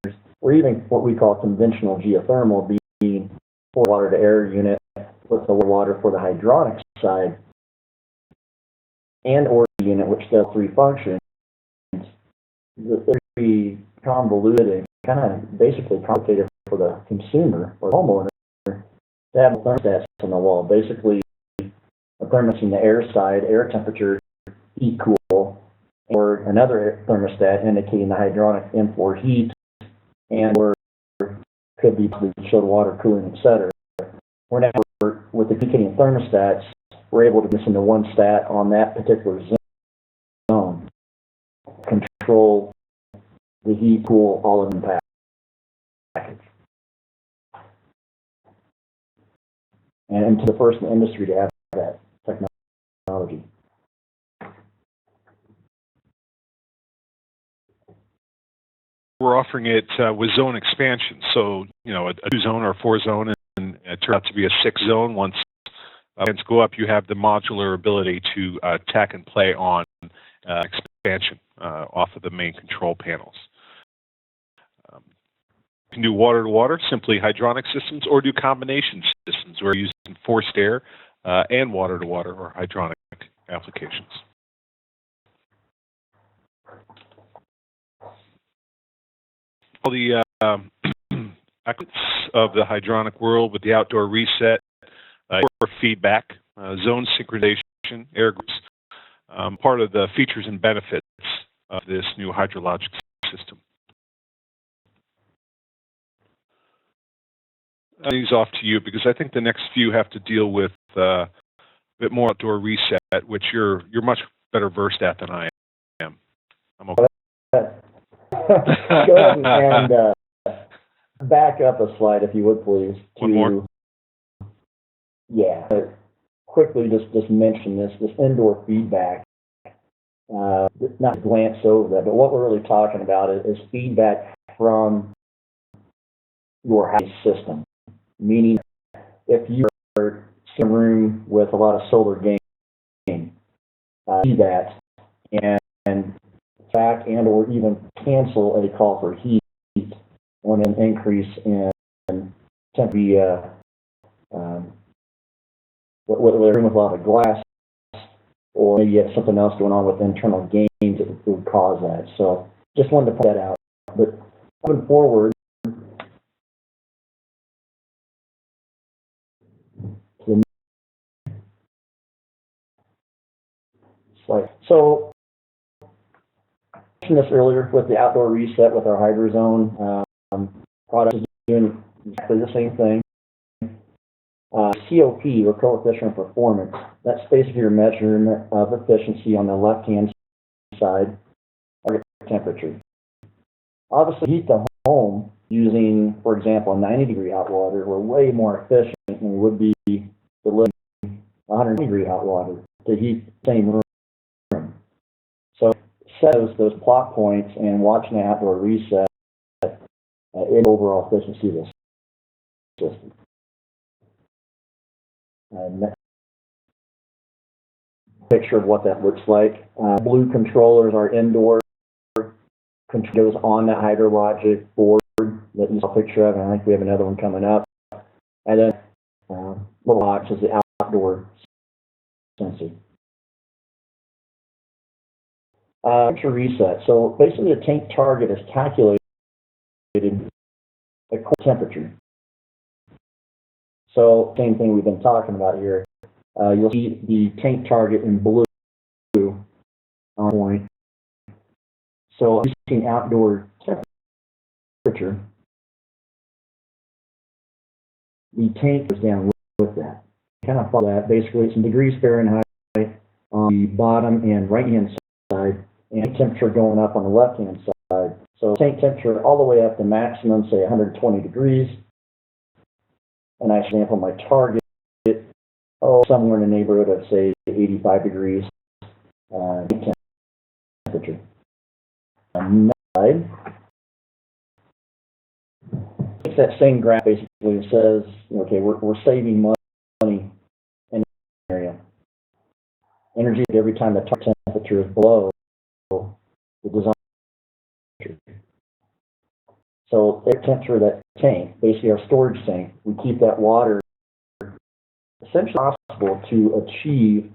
or even what we call conventional geothermal, being water-to-air unit with the water for the hydronics side, and or unit which does three functions. They're very convoluted and kind of basically complicated for the consumer or homeowner to have thermostats on the wall. Basically, a thermostat in the air side, air temperature, heat cool, or another thermostat indicating the hydronic import heat, and or could be chilled water cooling, etc. We're now, with the indicating thermostats, we're able to listen to one stat on that particular zone, control the heat, cool, all of them package. And to the first in the industry to have that technology. We're offering it with zone expansion, so a 2-zone or a 4-zone, and it turned out to be a 6-zone. Once plans go up, you have the modular ability to tack and play on expansion off of the main control panels. You can do water-to-water, simply hydronic systems, or do combination systems where you're using forced air and water-to-water or hydronic applications. All the aspects of the hydronic world with the outdoor reset, feedback, zone synchronization, air groups, part of the features and benefits of this new hydrologic system. These off to you because I think the next few have to deal with a bit more outdoor reset, which you're much better versed at than I am. I'm okay. Go ahead and back up a slide, if you would, please. One more. Yeah. Quickly, just mention this indoor feedback. Not glance over that, but what we're really talking about is feedback from your house system. Meaning, if you are in a room with a lot of solar gain, see that and back and or even cancel a call for heat on an increase in temperature, whether a room with a lot of glass or maybe you have something else going on with internal gains that would cause that. So just wanted to point that out. But moving forward, so I mentioned this earlier with the outdoor reset with our HydroZone product is doing exactly the same thing. COP, or coefficient of performance, that's basically your measurement of efficiency on the left-hand side, target temperature. Obviously, heat the home using, for example, a 90-degree hot water, we're way more efficient than we would be delivering 100-degree hot water to heat the same room. So set those plot points and watching the outdoor reset in overall efficiency of the system. Picture of what that looks like. Blue controllers are indoor. Control goes on the hydrologic board that you saw a picture of, and I think we have another one coming up. And then little box is the outdoor sensor. Temperature reset. So basically, the tank target is calculated at core temperature. So same thing we've been talking about here. You'll see the tank target in blue on point. So I'm using outdoor temperature. The tank goes down with that. Kind of follow that. Basically, it's in degrees Fahrenheit on the bottom and right-hand side, and temperature going up on the left-hand side. So tank temperature all the way up to maximum, say 120 degrees. And I sample my target, somewhere in the neighborhood of, say, 85 degrees temperature. On the side, it's that same graph basically says, okay, we're saving money in the area. Energy every time the target temperature is below the design. So the temperature of that tank, basically our storage tank, we keep that water essentially possible to achieve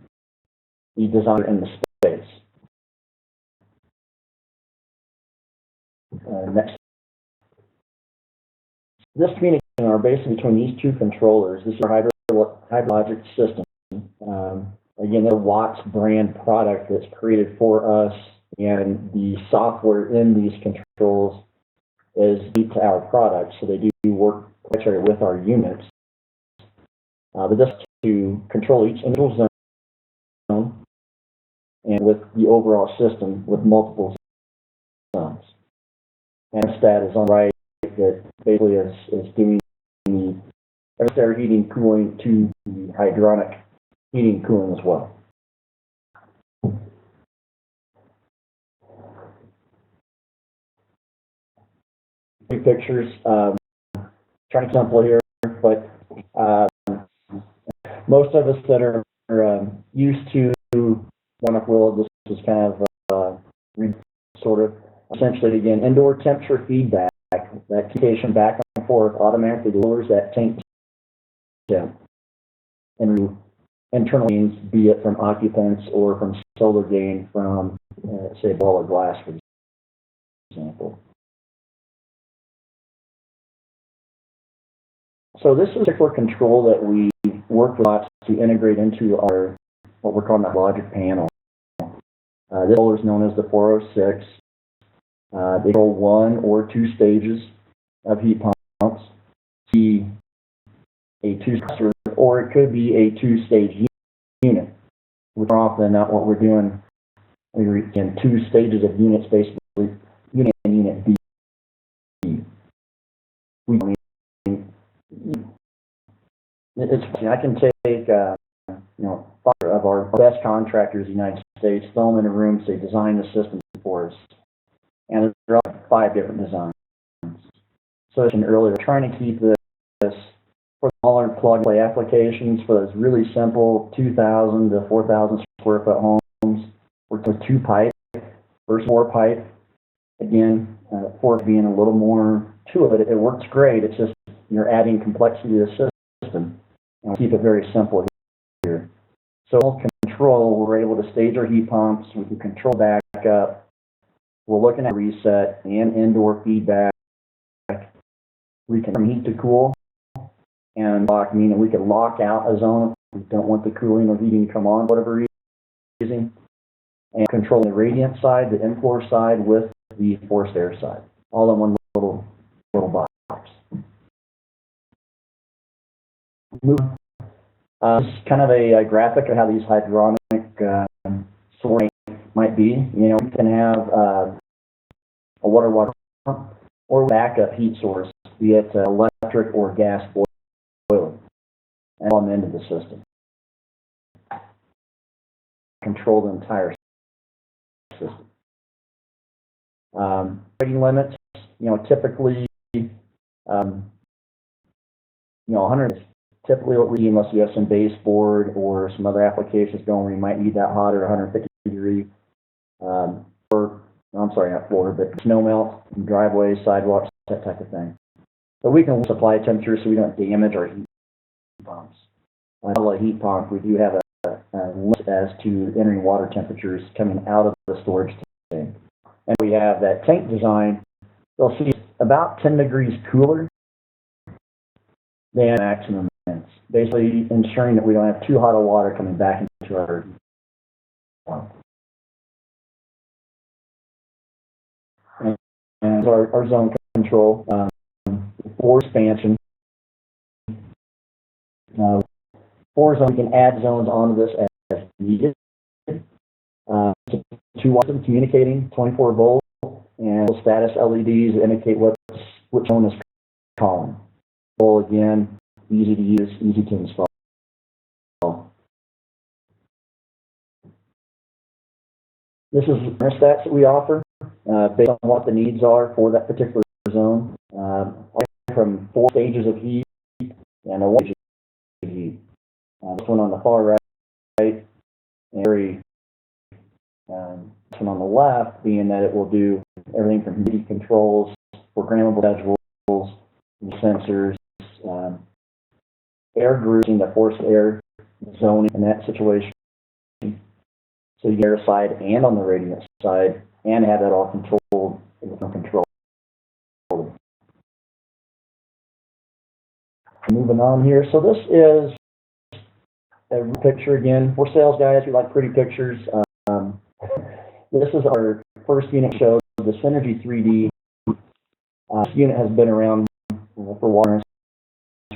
the design in the space. Next. This communication are basically between these two controllers. This is our HydroniX system. Again, they're a Watts brand product that's created for us, and the software in these controls is unique to our product, so they do work with our units. But this is to control each individual zone and with the overall system with multiple zones. And stat is on the right that basically is doing the air heating cooling to the hydronic heating cooling as well. Two pictures, trying to sample here, but most of us that are used to Hydronic Will, this is kind of sort of essentially again indoor temperature feedback, that communication back and forth automatically lowers that tank temp and internal gains, be it from occupants or from solar gain from say a ball of glass, for example. So this is for control that we work with to integrate into our what we're calling the logic panel. This controller is known as the 406. They control 1 or 2 stages of heat pumps, a 2-compressor, or it could be a 2-stage unit. Which are often not what we're doing. We're in 2 stages of units, basically unit A and unit B. I can take five of our best contractors in the United States, throw them in a room, say design the system for us, and there are 5 different designs. So as I mentioned earlier, trying to keep this for smaller plug-and-play applications for those really simple 2,000 to 4,000 square foot homes. We're with 2 pipe versus 4 pipe. Again, 4 being a little more to it. It works great. It's just you're adding complexity to the system, and we keep it very simple here. So control, we're able to stage our heat pumps. We can control backup. We're looking at reset and indoor feedback. We can from heat to cool and lock, meaning we can lock out a zone if we don't want the cooling or heating to come on, whatever reason, and control the radiant side, the in-floor side with the forced air side, all in one little box. This is kind of a graphic of how these hydronic source might be. You know, we can have a water pump or backup heat source, be it electric or gas boiler, and on the end of the system. Control the entire system. Rating limits, typically, 100 is typically what we need unless you have some baseboard or some other applications going where you might need that hot or 150 degree, I'm sorry, not floor, but snow melt, driveways, sidewalks, that type of thing. But we can supply temperature so we don't damage our heat pumps. On a heat pump, we do have a limit as to entering water temperatures coming out of the storage tank. And we have that tank design, you'll see about 10 degrees cooler than maximum vents, basically ensuring that we don't have too hot of water coming back into our heat pump. And our zone control for expansion. For zone, we can add zones onto this as needed. Two watts of communicating, 24 volt, and status LEDs indicate which zone is calling. So again, easy to use, easy to install. This is the thermostats that we offer based on what the needs are for that particular zone. From 4 stages of heat and a 1 stage of heat. This one on the far right, very This one on the left being that it will do everything from heat controls, programmable schedules, sensors, air grouping, the forced air zoning in that situation. So you get air side and on the radiant side, and have that all controlled with no control. Moving on here. So this is a picture again. We're sales guys. We like pretty pictures. This is our first unit show, the Synergy 3D. This unit has been around for water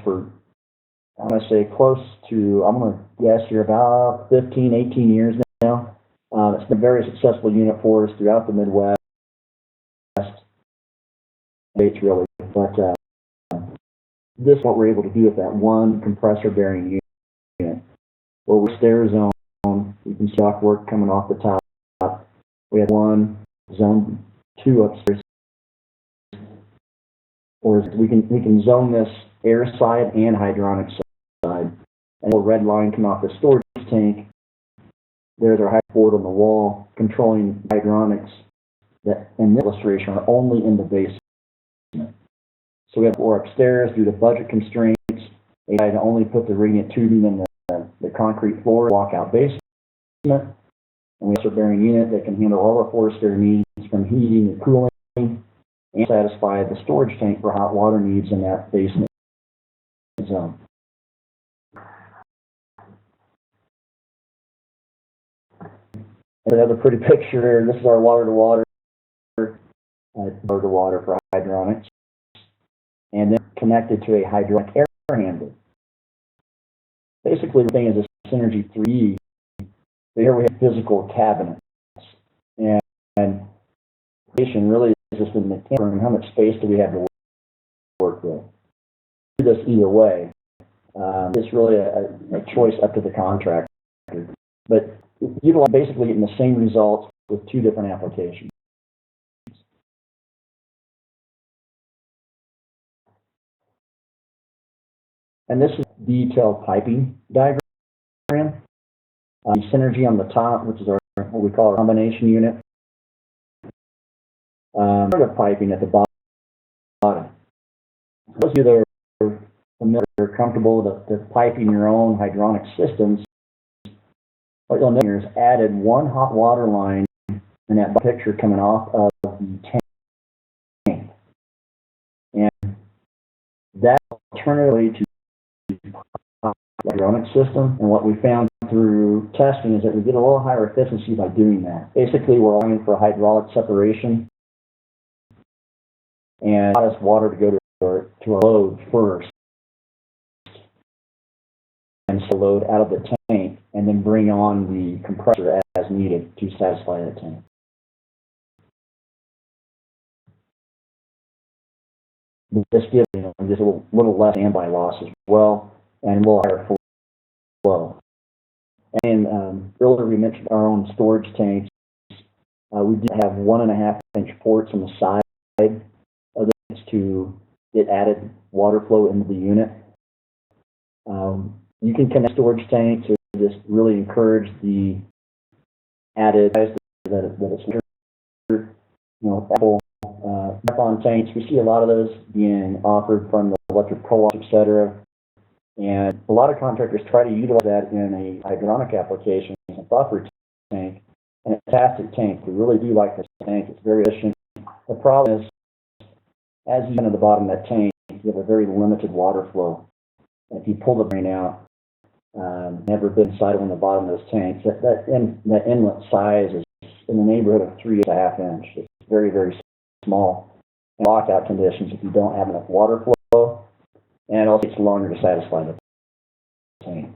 for, I'm going to say, close to, I'm going to guess here, about 15, 18 years now. It's been a very successful unit for us throughout the Midwest. States really. But this is what we're able to do with that one compressor bearing unit. Where we stair zone, you can see stock work coming off the top. We have one, zone 2 upstairs. Or we can zone this air side and HydroniX side. And a red line coming off the storage tank. There's our high board on the wall controlling HydroniX that in this illustration are only in the basement. So we have four upstairs due to budget constraints. They had to only put the radiant tubing in the concrete floor, walkout basement. And we have a bearing unit that can handle all our forced air needs from heating and cooling and satisfy the storage tank for hot water needs in that basement zone. Another pretty picture here. This is our water-to-water for HydroniX, and then connected to a HydroniX air handler. Basically, the thing is a Synergy 3D. Here we have physical cabinets, and really is just in the camera. How much space do we have to work with? Do this either way. It's really a choice up to the contractor, but utilize basically getting the same results with two different applications. And this is detailed piping diagram. Synergy on the top, which is our what we call our combination unit. The piping at the bottom. Those of you that are familiar, comfortable with the piping your own HydroniX systems, what you'll notice here is added one hot water line in that picture coming off of the tank. And that alternatively to the HydroniX system, and what we found through testing is that we get a little higher efficiency by doing that. Basically, we're allowing for hydraulic separation and hottest water to go to our load first, and so load out of the tank, and then bring on the compressor as needed to satisfy the tank. This gives just a little less standby loss as well, and a little higher flow. And earlier we mentioned our own storage tanks. We do have 1.5-inch ports on the side of this to get added water flow into the unit. You can connect storage tanks to just really encourage the added that it's Apple on tanks. We see a lot of those being offered from the electric co-ops, etc. And a lot of contractors try to utilize that in a hydronic application, a buffer tank, and a fantastic tank. We really do like this tank. It's very efficient. The problem is, as you get to the bottom of that tank, you have a very limited water flow. And if you pull the drain out, never been inside on the bottom of those tanks, that inlet size is in the neighborhood of 3.5 inches. It's very, very small. In lockout conditions, if you don't have enough water flow, and it also takes longer to satisfy the tank.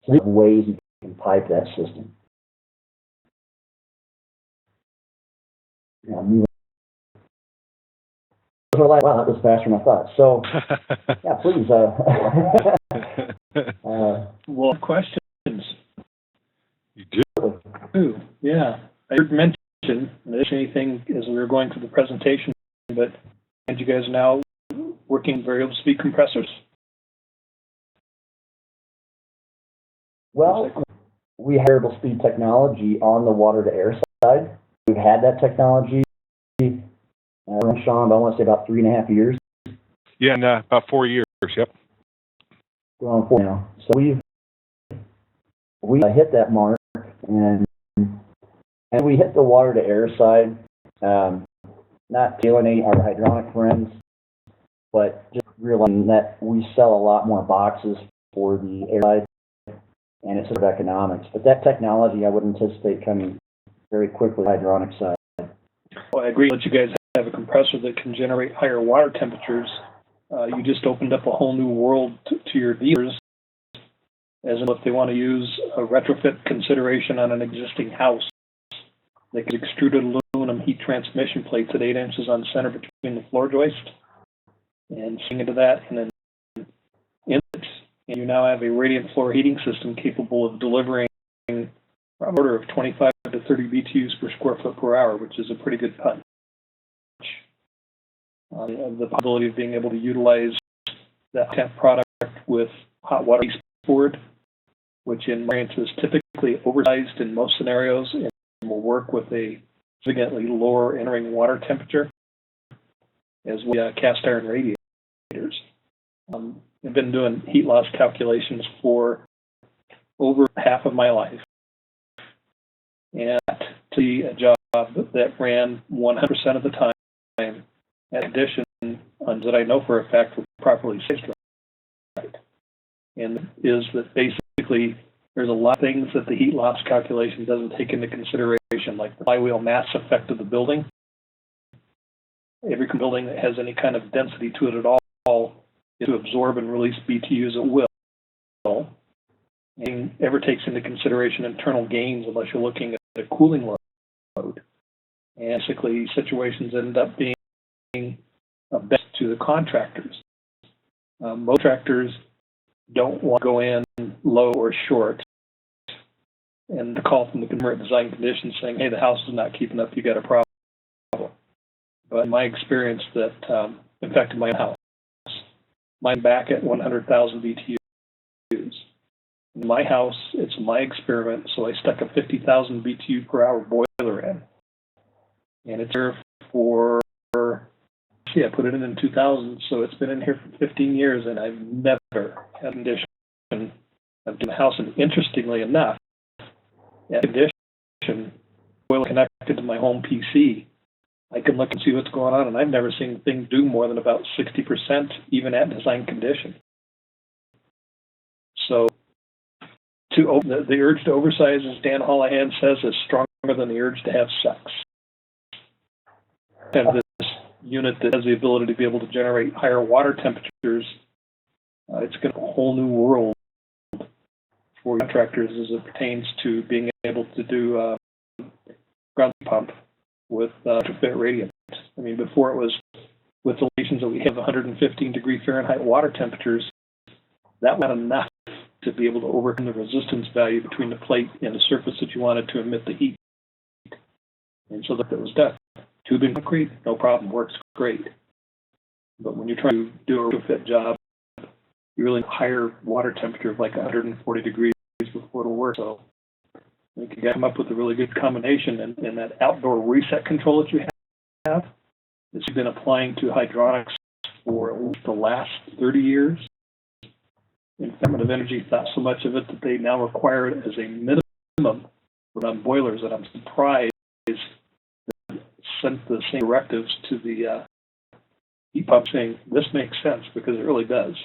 So there are ways you can pipe that system. Wow, that was faster than I thought. So, yeah, please. Well, questions? You do? Yeah. I heard mention, anything as we were going through the presentation, but and you guys are now working variable speed compressors? Well, we have variable speed technology on the water to air side. We've had that technology, Sean, I want to say about 3.5 years. Yeah, and about 4 years. Yep. Going on 4 now. So we hit that mark, and we hit the water to air side. Not to alienate our hydronic friends, but just realizing that we sell a lot more boxes for the air side, and it's sort of economics. But that technology, I would anticipate coming very quickly, hydronic side. Well, I agree that you guys have a compressor that can generate higher water temperatures. You just opened up a whole new world to your dealers, as in if they want to use a retrofit consideration on an existing house. They can extruded aluminum heat transmission plates at 8 inches on center between the floor joist, and sink into that in an inlet, and you now have a radiant floor heating system capable of delivering an order of 25 to 30 BTUs per square foot per hour, which is a pretty good punch. The possibility of being able to utilize that temp product with hot water baseboard, which in my experience is typically oversized in most scenarios and will work with a significantly lower entering water temperature, as well as cast iron radiators. I've been doing heat loss calculations for over half of my life, and to see a job that ran 100% of the time, in addition, that I know for a fact were properly sized right, and is that basically there's a lot of things that the heat loss calculation doesn't take into consideration, like the flywheel mass effect of the building. Every building that has any kind of density to it at all is to absorb and release BTUs at will. And ever takes into consideration internal gains unless you're looking at a cooling load. And basically, situations end up being a bet to the contractors. Most contractors don't want to go in low or short and the call from the consumer at design conditions saying, hey, the house is not keeping up, you got a problem. But in my experience that, in fact, in my house, mine back at 100,000 BTUs. In my house, it's my experiment, so I stuck a 50,000 BTU per hour boiler in. And it's there for, I put it in 2000, so it's been in here for 15 years, and I've never had a condition. I've done the house, and interestingly enough, that condition, boiler connected to my home PC, I can look and see what's going on, and I've never seen the thing do more than about 60%, even at design condition. So, the urge to oversize, as Dan Holohan says, is stronger than the urge to have sex. And this unit that has the ability to be able to generate higher water temperatures, it's going to be a whole new world for contractors as it pertains to being able to do ground pump with retrofit radiant. I mean, before it was with the locations that we have 115 degree Fahrenheit water temperatures, that was not enough to be able to overcome the resistance value between the plate and the surface that you wanted to emit the heat. And so that was done. Tubing concrete, no problem, works great. But when you're trying to do a retrofit job, you really need a higher water temperature of like 140 degrees before it'll work. So you can come up with a really good combination, and that outdoor reset control that you have, it's been applying to HydroniX for at least the last 30 years. The Department of Energy thought so much of it that they now require it as a minimum on boilers, and I'm surprised they sent the same directives to the heat pump saying this makes sense, because it really does.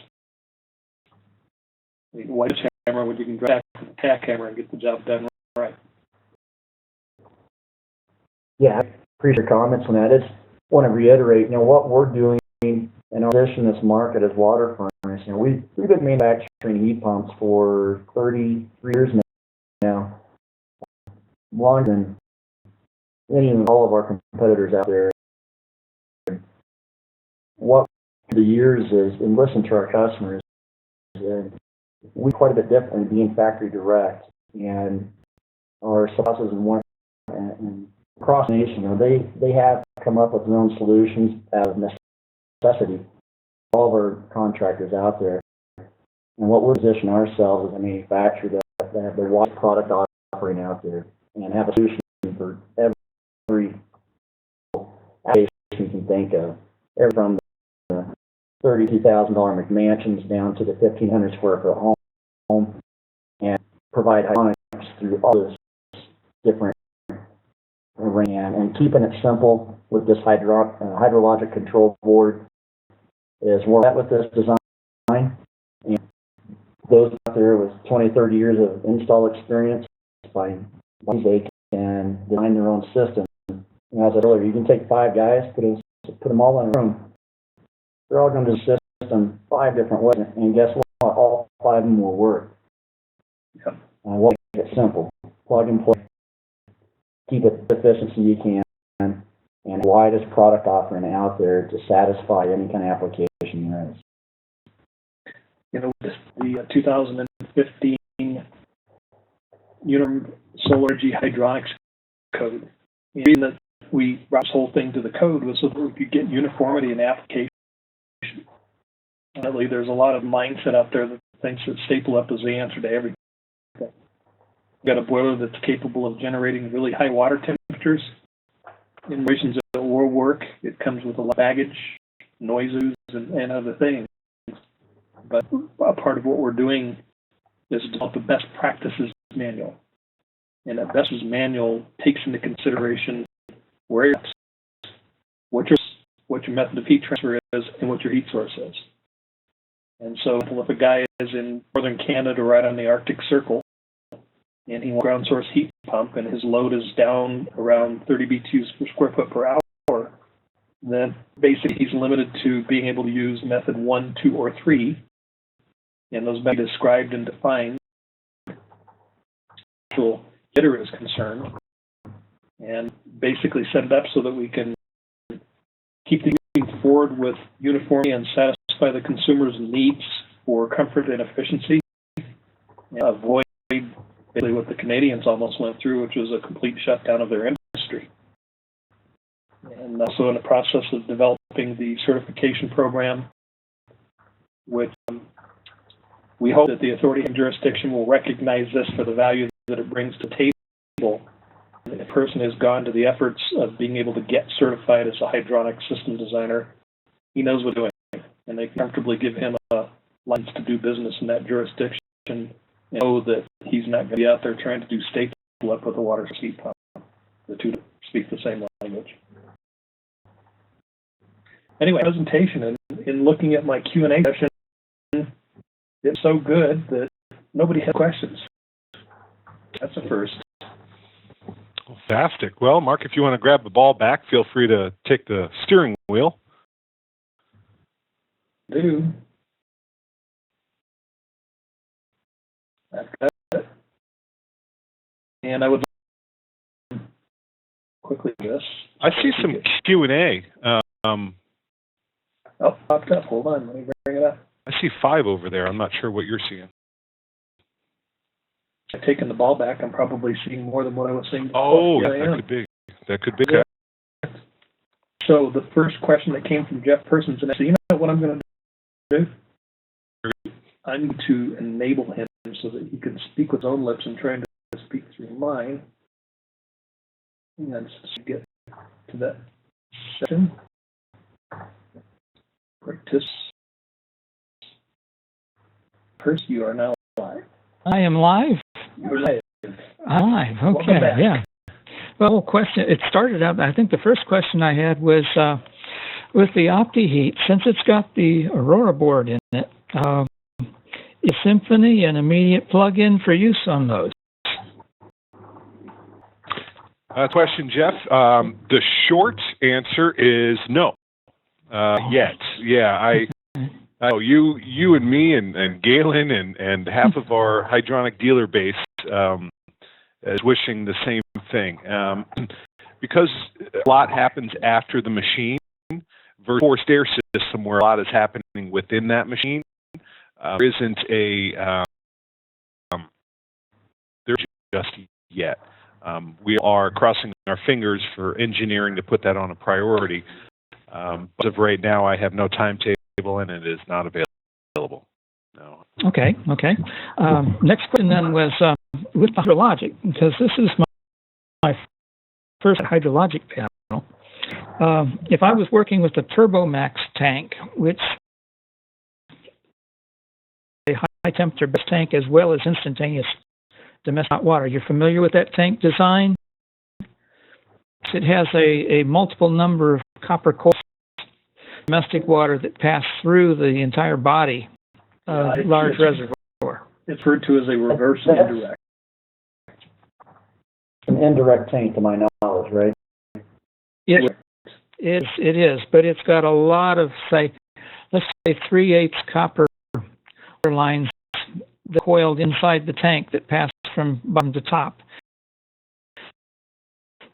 I mean, why hammer when you can drive with a tack hammer and get the job done right? Yeah, I appreciate your comments on that. I just want to reiterate, what we're doing in our position in this market as water furnace. We've been manufacturing heat pumps for 33 years now, longer than any of all of our competitors out there. What the years is, and listen to our customers, and we quite a bit different being factory direct, and our spouses and across the nation, they have come up with their own solutions out of necessity. All of our contractors out there, and what we're positioning ourselves as a manufacturer that have the widest product offering out there and have a solution for every application you can think of, everything from the $32,000 McMansions down to the 1,500 square foot home, and provide hydronics through all this different array. And keeping it simple with this hydrologic control board is where we're at with this design. And those out there with 20, 30 years of install experience, they can design their own system. And as I said earlier, you can take 5 guys, put them all in a room. They're all going to do the system 5 different ways, and guess what? All 5 of them will work. Yep. We'll make it simple. Plug and play. Keep it the efficiency you can, and the widest product offering out there to satisfy any kind of application there is. You know, the 2015 Uniform Solar Energy Hydronics Code. The reason that we brought this whole thing to the code was so that we could get uniformity in application. Ultimately, there's a lot of mindset out there that thinks that staple up is the answer to everything. We've got a boiler that's capable of generating really high water temperatures. In regions that will work, it comes with a lot of baggage, noises, and other things. But a part of what we're doing is to develop a best practices manual. And that best practices manual takes into consideration where you're at, what your method of heat transfer is, and what your heat source is. And so if a guy is in northern Canada right on the Arctic Circle, and he wants a ground source heat pump, and his load is down around 30 BTUs per square foot per hour, then basically he's limited to being able to use method 1, 2, or 3, and those may be described and defined. Actual hitter is concerned, and basically set it up so that we can keep moving forward with uniformity and satisfy the consumer's needs for comfort and efficiency, and avoid basically what the Canadians almost went through, which was a complete shutdown of their industry. And also in the process of developing the certification program, which we hope that the authority and jurisdiction will recognize this for the value that it brings to the table. And if a person has gone to the efforts of being able to get certified as a hydronic system designer, he knows what he's doing, and they can comfortably give him a license to do business in that jurisdiction, and know that he's not going to be out there trying to do staple up with a water heat pump. The two speak the same language. Anyway, presentation, and in looking at my Q&A session, it's so good that nobody had questions. That's a first. Fantastic. Well, Mark, if you want to grab the ball back, feel free to take the steering wheel. Do. That's it. And I would quickly do this. I see some Q&A. Oh, popped up. Hold on. Let me bring it up. I see 5 over there. I'm not sure what you're seeing. I've taken the ball back. I'm probably seeing more than what I was seeing before. Oh, yeah, that could be. That could be. Yeah. So the first question that came from Jeff Persons, and I said, you know what I'm going to do? I'm going to enable him so that he can speak with his own lips and trying to speak through mine. And let's get to that session. Practice. First, you are now live. I am live. You're live. I'm live. Okay. Yeah. Well, question. It started out. I think the first question I had was with the OptiHeat, since it's got the Aurora board in it. Is Symphony an immediate plug-in for use on those? Question, Jeff. The short answer is no. Yet. Yeah, I know you and me and Galen and half of our hydronic dealer base is wishing the same thing. Because a lot happens after the machine versus forced air system where a lot is happening within that machine. There isn't a there just yet. We are crossing our fingers for engineering to put that on a priority. But as of right now, I have no timetable and it is not available. No. Okay. Next question then was with the hydrologic, because this is my first hydrologic panel. If I was working with the TurboMax tank, which is a high temperature base tank as well as instantaneous domestic hot water, you're familiar with that tank design? It has a multiple number of copper coils, domestic water that pass through the entire body of a large reservoir. It's referred to as a reverse indirect. An indirect tank, to my knowledge, right? It is, but it's got a lot of, let's say 3/8 copper lines that coiled inside the tank that pass from bottom to top.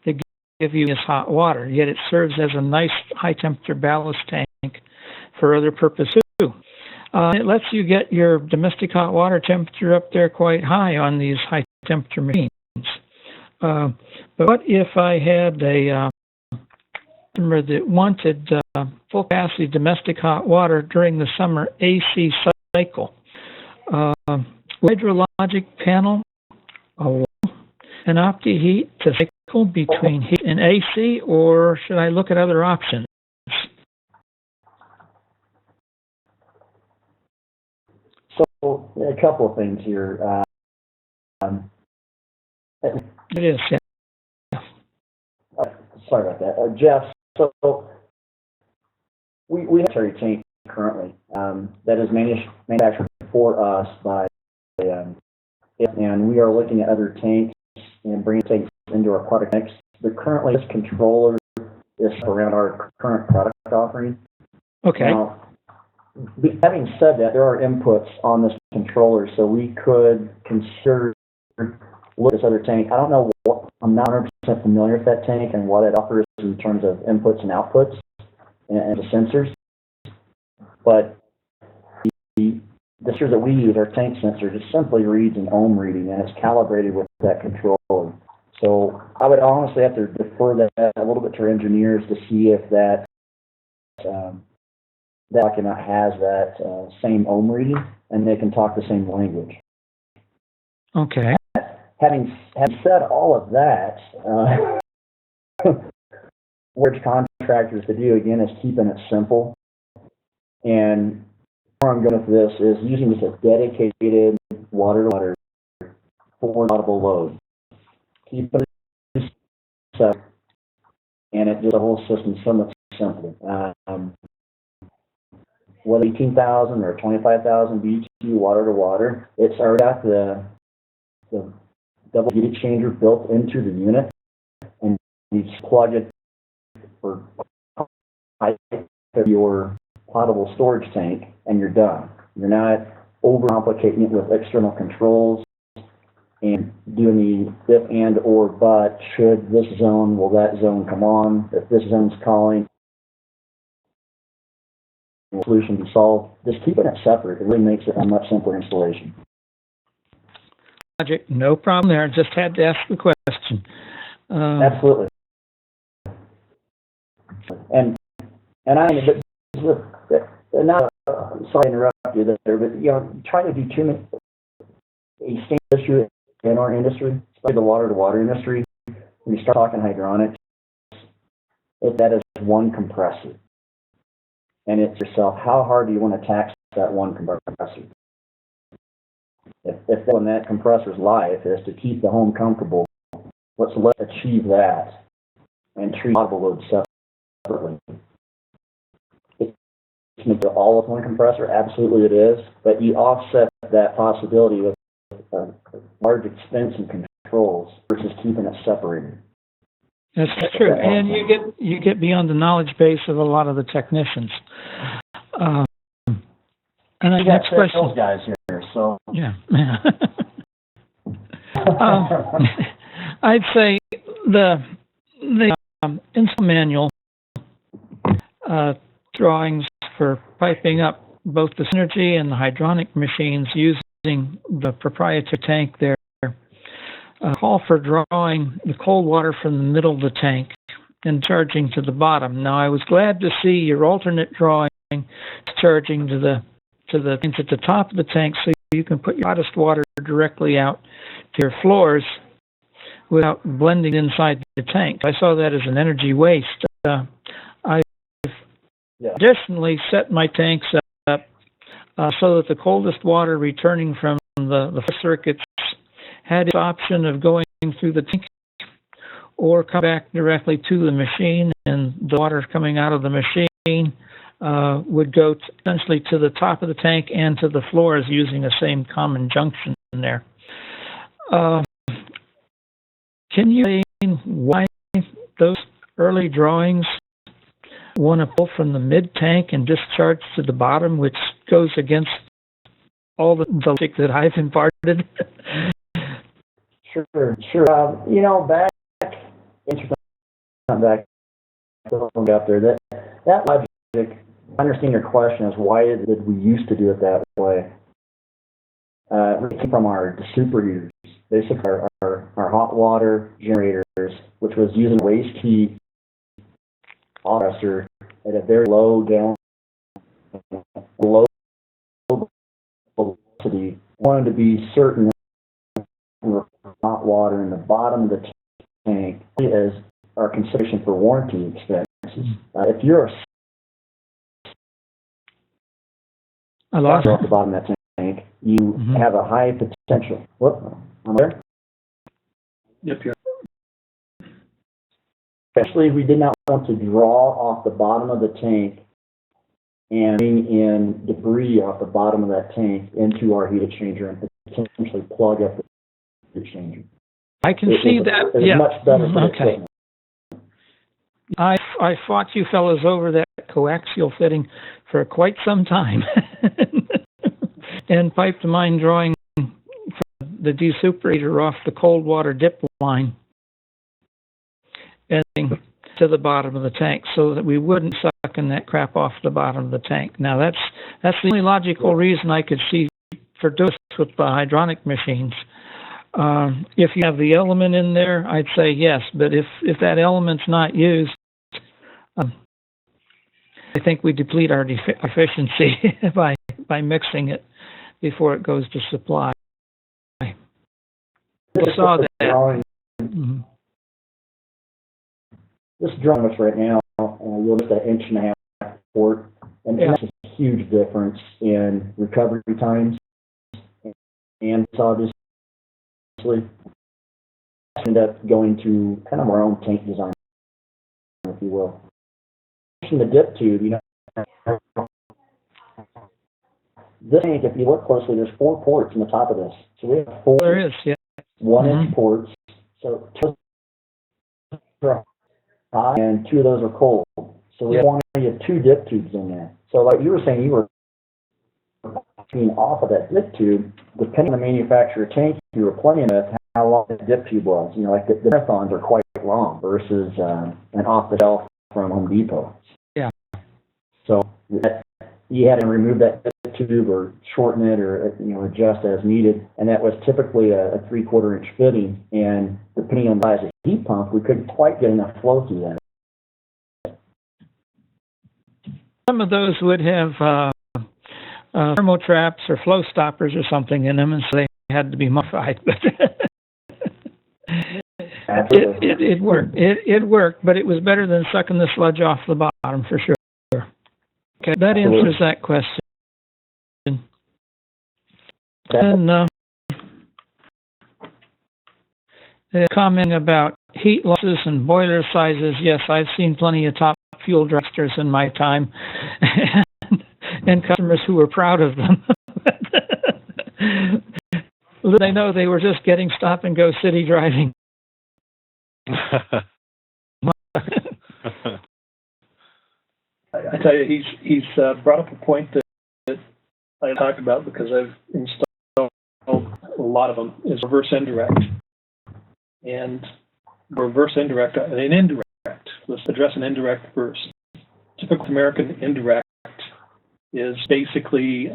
They give you this hot water, yet it serves as a nice high temperature ballast tank for other purposes too. It lets you get your domestic hot water temperature up there quite high on these high temperature machines. But what if I had a customer that wanted full capacity domestic hot water during the summer AC cycle? Hydrologic panel allow an OptiHeat to cycle between heat and AC, or should I look at other options? So, a couple of things here. It is, yeah. Sorry about that. Jeff, so we have a cherry tank currently that is manufactured for us by, and we are looking at other tanks and bringing tanks into our product mix. But currently, this controller is around our current product offering. Okay. Now, having said that, there are inputs on this controller, so we could consider look at this other tank. I don't know I'm not 100% familiar with that tank and what it offers in terms of inputs and outputs and the sensors. But the sensor that we use, our tank sensor, just simply reads an ohm reading, and it's calibrated with that controller. So I would honestly have to defer that a little bit to our engineers to see if that document has that same ohm reading, and they can talk the same language. Okay. Having said all of that, what contractors to do, again, is keeping it simple. And where I'm going with this is using just a dedicated water-to-water for potable load. Keep it simple, and it the whole system somewhat simple. Whether 18,000 or 25,000 BTU water-to-water, it's already got the double heat exchanger built into the unit, and you just plug it for your potable storage tank, and you're done. You're not overcomplicating it with external controls and doing the if, and, or, but. Should this zone, will that zone come on? If this zone's calling, the solution be solved. Just keeping it separate, it really makes it a much simpler installation. No problem there. Just had to ask the question. Absolutely. And I mean, not sorry to interrupt you there, but trying to do too many a same issue in our industry, especially the water-to-water industry. When you start talking hydronics, that is one compressor, and it's yourself. How hard do you want to tax that one compressor? If that compressor's life is to keep the home comfortable, let's achieve that and treat potable load separately. It's make it all with one compressor, absolutely it is, but you offset that possibility with large expense and controls versus keeping it separated. That's true, and you get beyond the knowledge base of a lot of the technicians. And the next question. Those guys here, so yeah. I'd say the install manual drawings for piping up both the Synergy and the hydronic machines using the proprietary tank there call for drawing the cold water from the middle of the tank and charging to the bottom. Now, I was glad to see your alternate drawing charging to to the tanks at the top of the tank so you can put your hottest water directly out to your floors without blending inside the tank. I saw that as an energy waste. I've additionally set my tanks up so that the coldest water returning from the circuits had the option of going through the tank or come back directly to the machine, and the water coming out of the machine would go essentially to the top of the tank and to the floors using the same common junction there. Can you explain why those early drawings want to pull from the mid-tank and discharge to the bottom, which goes against all the logic that I've imparted? Sure. You know, back up there, that logic, I understand your question is why did we used to do it that way? It came from our superheaters, basically our hot water generators, which was using waste heat compressor at a very low velocity. Wanted to be certain hot water in the bottom of the tank is our consideration for warranty expenses. If you're I lost off the bottom of that tank, you have a high potential. Whoop, I'm there. Yep, Especially, we did not want to draw off the bottom of the tank and bring in debris off the bottom of that tank into our heat exchanger and potentially plug up the heat exchanger. I can see that. It's much better for the okay. I fought you fellows over that coaxial fitting for quite some time and piped mine drawing the desuperator off the cold water dip line and to the bottom of the tank so that we wouldn't suck in that crap off the bottom of the tank. Now that's the only logical reason I could see for doing this with the hydronic machines. If you have the element in there, I'd say yes, but if that element's not used, I think we deplete our efficiency by mixing it before it goes to supply. I saw that. This drum is right now, you'll get that 1.5 inch port, and that's a huge difference in recovery times. And it's obviously end up going to kind of our own tank design, if you will. In the dip tube, you know, this tank, if you look closely, there's 4 ports in the top of this. So we have 4 there is, 1-inch ports. So 2 are hot and 2 of those are cold. So we have 2 dip tubes in there. So like you were saying, you were being off of that dip tube, depending on the manufacturer tank you were playing with, how long the dip tube was. You know, like the marathons are quite long versus an off-the-shelf from Home Depot. Yeah. So you had to remove that dip tube or shorten it or adjust as needed, and that was typically a 3/4 inch fitting. And depending on the size of the heat pump, we couldn't quite get enough flow through that. Some of those would have thermo traps or flow stoppers or something in them, and so they had to be modified. It worked. It worked, but it was better than sucking the sludge off the bottom for sure. Okay, that answers that question. And commenting about heat losses and boiler sizes, yes, I've seen plenty of top fuel dragsters in my time, and customers who were proud of them. They know they were just getting stop and go city driving. I tell you, he's brought up a point that I talked about because I've installed a lot of them, is reverse indirect. And reverse indirect and an indirect. Let's address an indirect first. Typical American indirect is basically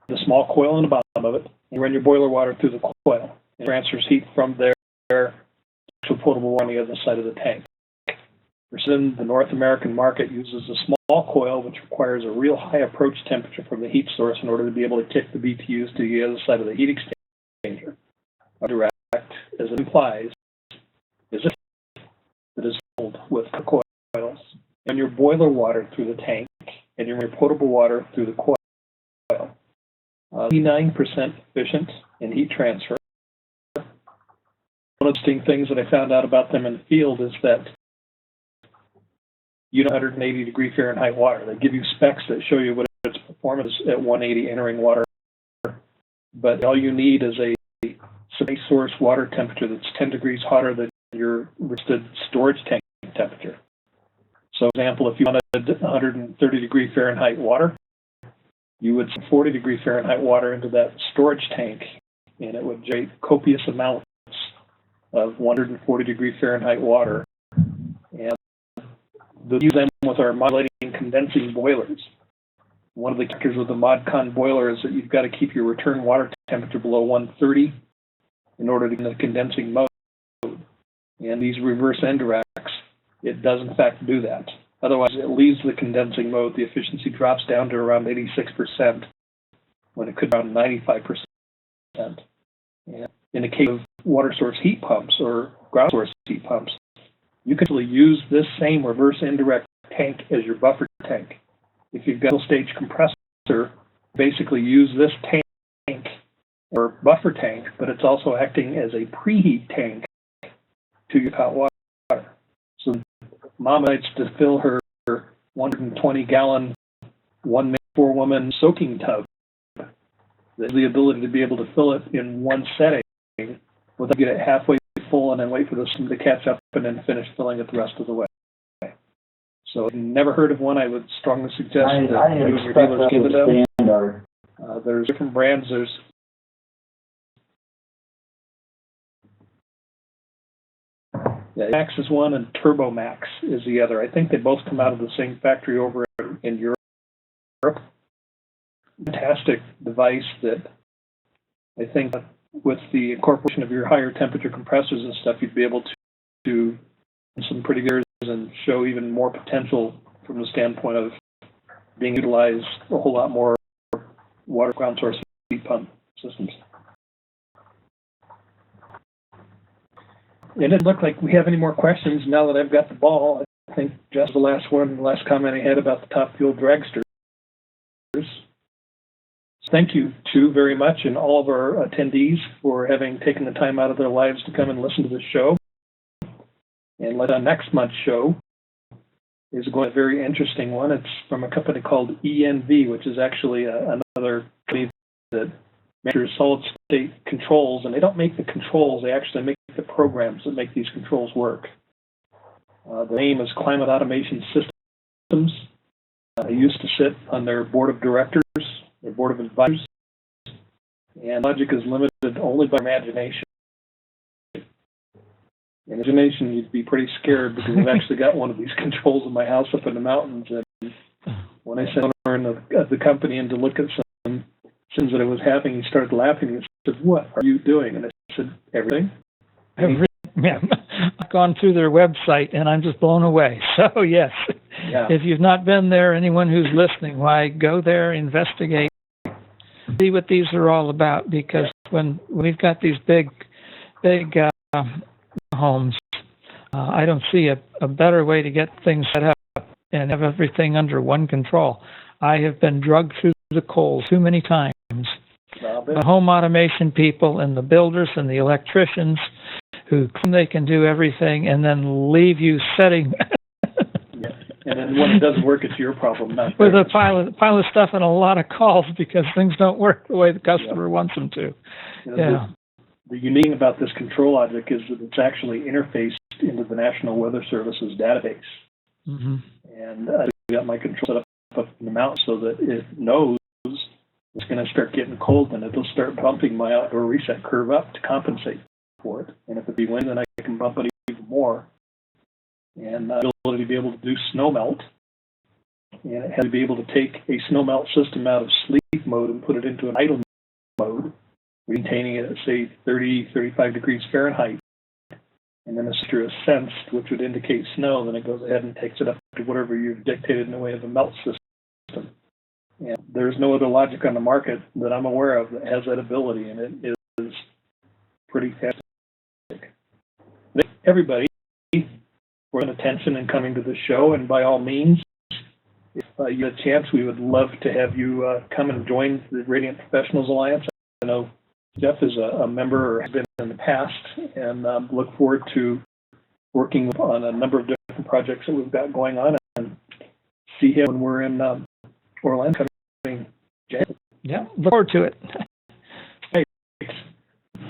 the small coil on the bottom of it. You run your boiler water through the coil. It transfers heat from there to potable water on the other side of the tank. In the North American market uses a small coil which requires a real high approach temperature from the heat source in order to be able to kick the BTUs to the other side of the heat exchanger. Direct, as it implies, is a that is filled with coils, and your boiler water through the tank, and your potable water through the coil. 89% efficient in heat transfer. One of the interesting things that I found out about them in the field is that you know 180 degree Fahrenheit water. They give you specs that show you what its performance is at 180 entering water, but all you need is a base source water temperature that's 10 degrees hotter than your listed storage tank temperature. So, for example, if you wanted 130 degree Fahrenheit water, you would put 40 degree Fahrenheit water into that storage tank, and it would generate copious amounts of 140 degree Fahrenheit water. And we'll use them with our modulating condensing boilers. One of the kickers of the ModCon boiler is that you've got to keep your return water temperature below 130 in order to get the condensing mode. And these reverse indirects, it does in fact do that. Otherwise, it leaves the condensing mode. The efficiency drops down to around 86% when it could be around 95%. And in the case of water source heat pumps or ground source heat pumps, you can actually use this same reverse indirect tank as your buffer tank. If you've got a stage compressor, basically use this tank or buffer tank, but it's also acting as a preheat tank to your hot water. So Mom likes to fill her 120-gallon, 4-woman soaking tub. There's the ability to be able to fill it in one setting without get it halfway full and then wait for the system to catch up and then finish filling it the rest of the way. So if you've never heard of one, I would strongly suggest that you and your dealers give it a standard. There's different brands. There's Max is one and Turbo Max is the other. I think they both come out of the same factory over in Europe. Fantastic device that I think with the incorporation of your higher temperature compressors and stuff, you'd be able to do some pretty good and show even more potential from the standpoint of being utilized a whole lot more water ground source heat pump systems. It doesn't look like we have any more questions now that I've got the ball. I think just the last comment I had about the top fuel dragsters. Thank you, Chu, very much, and all of our attendees for having taken the time out of their lives to come and listen to this show. And next month's show is going to be a very interesting one. It's from a company called ENV, which is actually another company that measures solid-state controls. And they don't make the controls, they actually make the programs that make these controls work. The name is Climate Automation Systems. I used to sit on their board of directors, their board of advisors, and logic is limited only by imagination. In imagination, you'd be pretty scared because I've actually got one of these controls in my house up in the mountains. And when I sent owner of the company in to look at some things that I was having, he started laughing. He said, "What are you doing?" And I said, "Everything." Yeah, I've gone through their website and I'm just blown away. So yes, yeah. If you've not been there, anyone who's listening, why go there, investigate, see what these are all about. Because when we've got these big homes, I don't see a better way to get things set up and have everything under one control. I have been drugged through the coals too many times. The home automation people and the builders and the electricians who claim they can do everything and then leave you setting yeah. And then when it doesn't work, it's your problem, not with theirs. a pile of stuff and a lot of calls because things don't work the way the customer wants them to. Yeah. The unique thing about this control logic is that it's actually interfaced into the National Weather Service's database. Mm-hmm. And I've got my control set up in the mountain so that it knows it's going to start getting cold, and it'll start bumping my outdoor reset curve up to compensate for it. And if it be wind, then I can bump it even more. And the ability to be able to do snow melt. And it has to be able to take a snow melt system out of sleep mode and put it into an idle mode, maintaining it at, say, 30, 35 degrees Fahrenheit. And then as temperature is sensed, which would indicate snow, then it goes ahead and takes it up to whatever you've dictated in the way of a melt system. And there's no other logic on the market that I'm aware of that has that ability, and it is pretty fantastic. Everybody for attention and coming to the show, and by all means, if you have a chance, we would love to have you come and join the Radiant Professionals Alliance. I know Jeff is a member or has been in the past, and look forward to working on a number of different projects that we've got going on, and see him when we're in Orlando coming January. Yeah, look forward to it.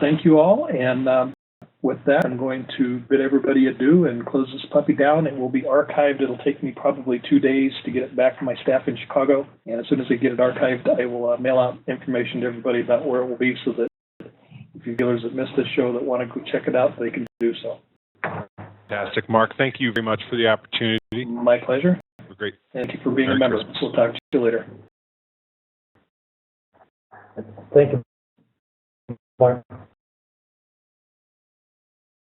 Thank you all, and with that, I'm going to bid everybody adieu and close this puppy down. It will be archived. It'll take me probably 2 days to get it back to my staff in Chicago, and as soon as I get it archived, I will mail out information to everybody about where it will be, so that if you dealers that missed this show that want to go check it out, they can do so. Fantastic. Mark, thank you very much for the opportunity. My pleasure. Great. Thank you for being Merry a member. Christmas. We'll talk to you later. Thank you, Mark.